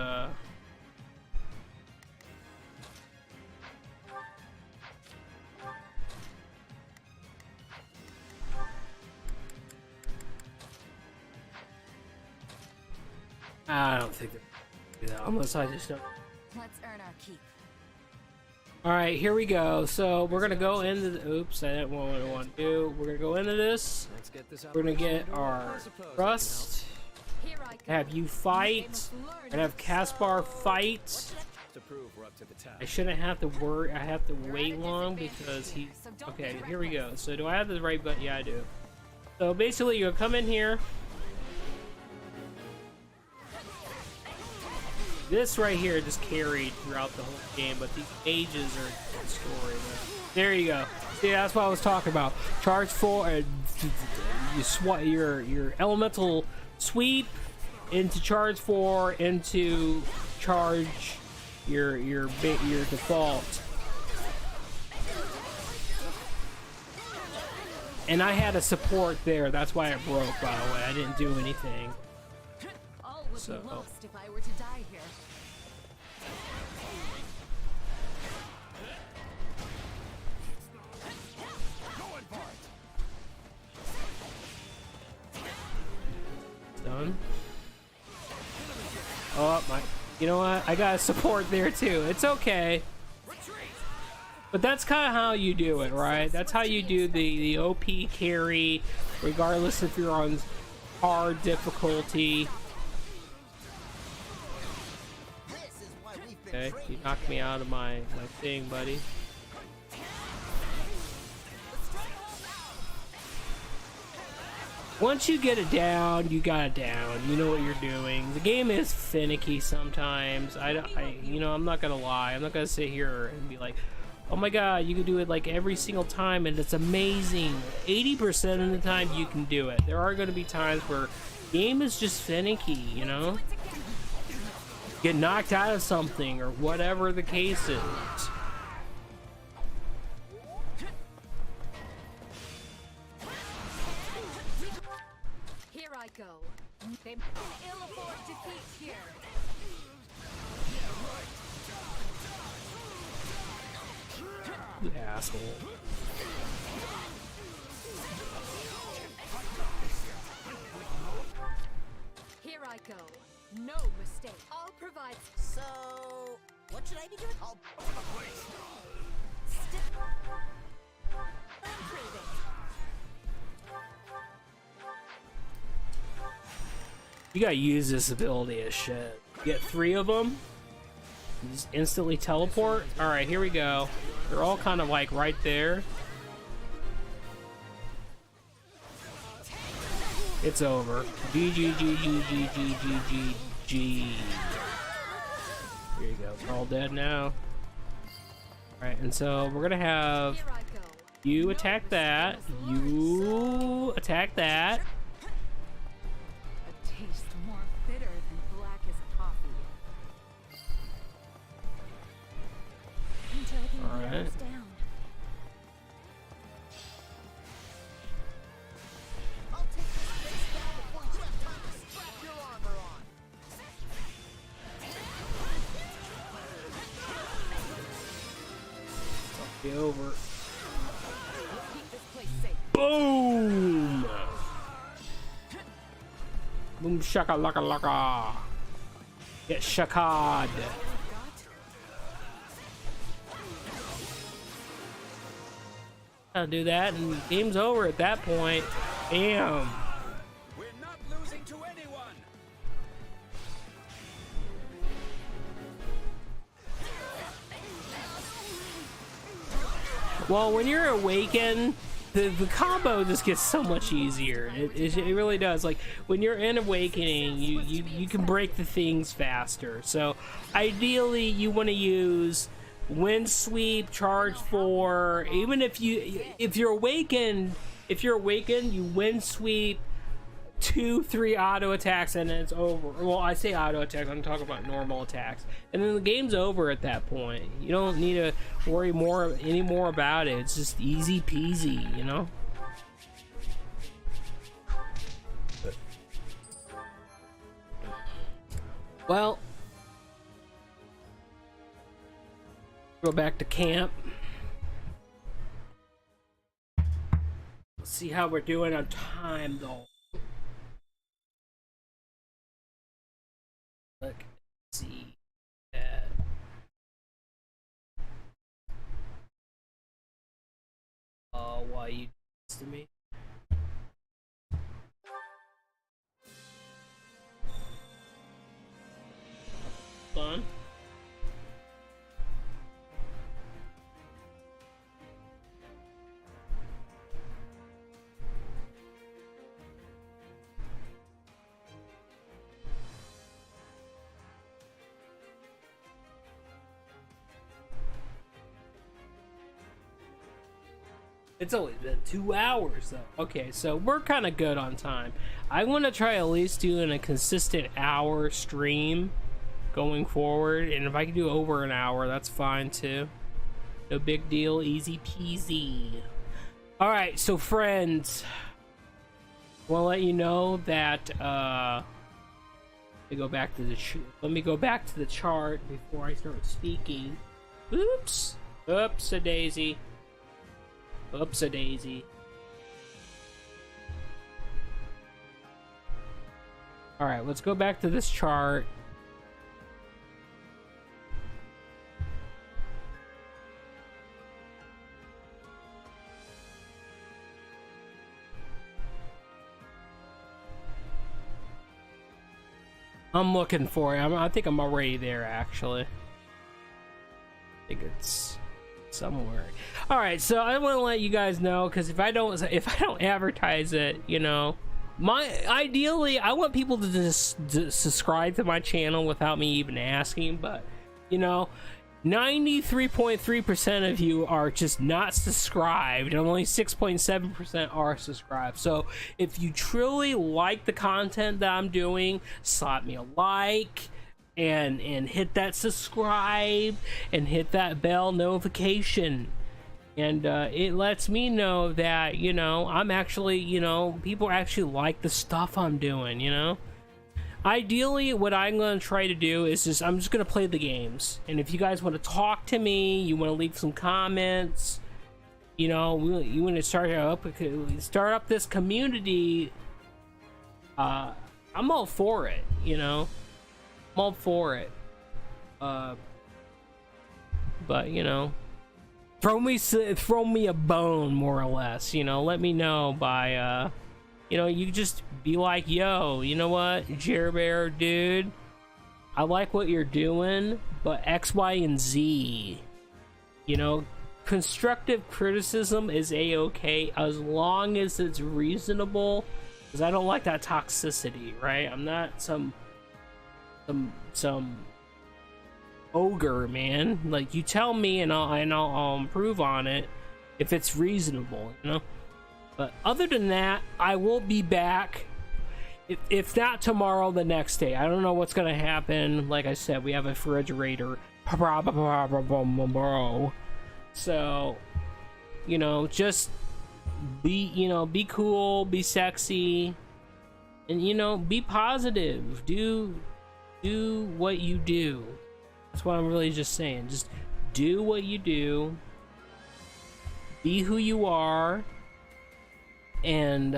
I don't think that, unless I just don't. Let's earn our keep. All right, here we go. So we're gonna go into the. Oops, I didn't want what I want to do. We're gonna go into this. Let's get this We're gonna get operation our underway, I suppose, trust. Here I go. Have you fight, and have Caspar fight. to prove we're up to the task. I shouldn't have to worry. I have to wait long because he's. Okay, here we go. So do I have the right button? Yeah, I do. So basically, you'll come in here. This right here just carried throughout the whole game, but these ages are the story. There you go. See, that's what I was talking about. Charge 4, your elemental sweep into charge 4 into charge your default. And I had a support there. That's why it broke. By the way, I didn't do anything. All would So. be lost if I were to die here. Done. Oh my! You know what? I got a support there too. It's okay. But that's kind of how you do it, right? That's how you do the OP carry, regardless if you're on hard difficulty. Okay, you knocked me out of my thing, buddy. Once you get it down, you got it down. You know what you're doing. The game is finicky sometimes. You know, I'm not gonna lie. I'm not gonna sit here and be like, oh my god, you can do it like every single time, and it's amazing. 80% of the time you can do it. There are gonna be times where game is just finicky, you know? Get knocked out of something or whatever the case is. Here I go. They ill afford defeat here. Asshole. Here I go. No mistake. I'll provide. So, what should I be doing? I'll Improving. You gotta use this ability as shit. Get 3 of them. Just instantly teleport. All right, here we go. They're all kind of like right there. It's over. G G G G G G G G G. Here you go. They're all dead now. All right, and so we're gonna have Here I go. you attack that. You attack that. A taste more bitter than black as coffee. Until the All right. wears down. I'll take this place down before you have time to strap your armor on. Be over. Keep this place safe. Boom! Boom shaka laka laka. Get shakad. I'll do that and game's over at that point. Bam. We're not losing to anyone. Well, when you're awakened, the combo just gets so much easier. It really does. Like when you're in awakening, you can break the things faster. So ideally, you want to use wind sweep, charge 4. Even if you're awakened, you wind sweep 2, 3 auto attacks, and then it's over. Well, I say auto attacks, I'm talking about normal attacks, and then the game's over at that point. You don't need to worry any more about it. It's just easy peasy, you know. Well, go back to camp. Let's see how we're doing on time, though. Let's see that. Why you do this to me? Fun. It's only been 2 hours though. Okay, so we're kind of good on time. I want to try at least doing a consistent hour stream going forward, and if I can do over an hour, that's fine too. No big deal, easy peasy. All right, so friends, I want to let you know that let me go back to the chart before I start speaking. Oops, a daisy. Oops a daisy. All right, let's go back to this chart. I'm looking for it. I think I'm already there, actually. I think it's somewhere. All right, so I want to let you guys know, because if I don't advertise it, you know, ideally I want people to just subscribe to my channel without me even asking, but you know, 93.3% of you are just not subscribed, and only 6.7% are subscribed. So if you truly like the content that I'm doing, slap me a like and hit that subscribe and hit that bell notification, and it lets me know that, you know, I'm actually, you know, people actually like the stuff I'm doing, you know. ideally, what I'm going to try to do is I'm just going to play the games. And if you guys want to talk to me, you want to leave some comments, you know, you want to start up this community, I'm all for it, you know. I'm all for it. But, you know, throw me a bone, more or less, you know. Let me know by, you know, you just be like, yo, you know what, Jerbear, dude, I like what you're doing, but X, Y, and Z, you know, constructive criticism is a-okay as long as it's reasonable, because I don't like that toxicity, right? I'm not some ogre, man. Like, you tell me and I'll improve on it if it's reasonable, you know. But other than that, I will be back. If not tomorrow, the next day. I don't know what's gonna happen. Like I said, we have a refrigerator. So, you know, just be cool, be sexy, and, you know, be positive. Do what you do. That's what I'm really just saying. Just do what you do. Be who you are. And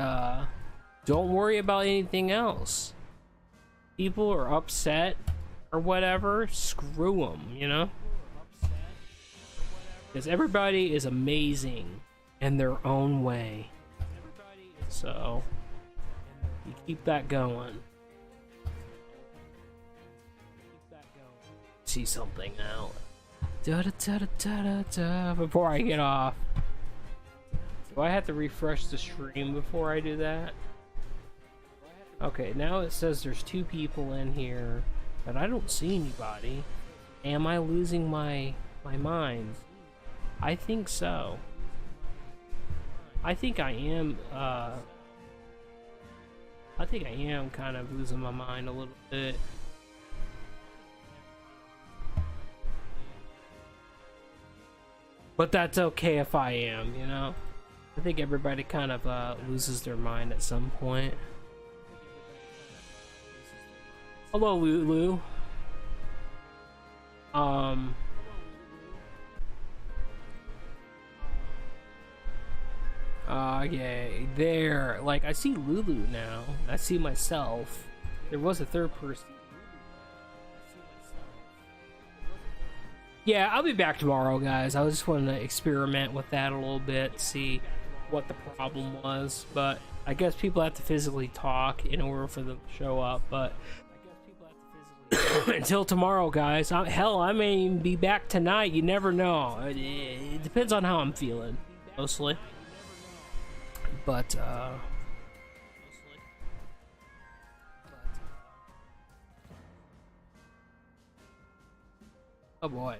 don't worry about anything else. People are upset or whatever, screw them, you know? Because everybody is amazing in their own way. So, you keep that going. See something out. Before I get off. Do I have to refresh the stream before I do that? Okay, now it says there's 2 people in here, but I don't see anybody. Am I losing my mind? I think so. I think I am, kind of losing my mind a little bit. But that's okay if I am, you know? I think everybody kind of loses their mind at some point. Hello, Lulu. Yeah, there. Like, I see Lulu now. I see myself. There was a third person. Yeah, I'll be back tomorrow, guys. I just wanted to experiment with that a little bit, see what the problem was. But I guess people have to physically talk in order for them to show up. But until tomorrow, guys. Hell, I may even be back tonight. You never know. It depends on how I'm feeling, mostly. But, oh boy.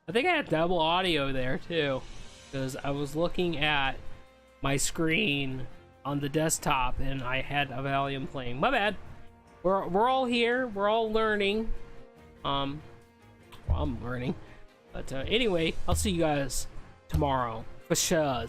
I think I had double audio there too, because I was looking at my screen on the desktop and I had a volume playing. My bad. We're all here. We're all learning. Well, I'm learning. But anyway, I'll see you guys tomorrow for sure.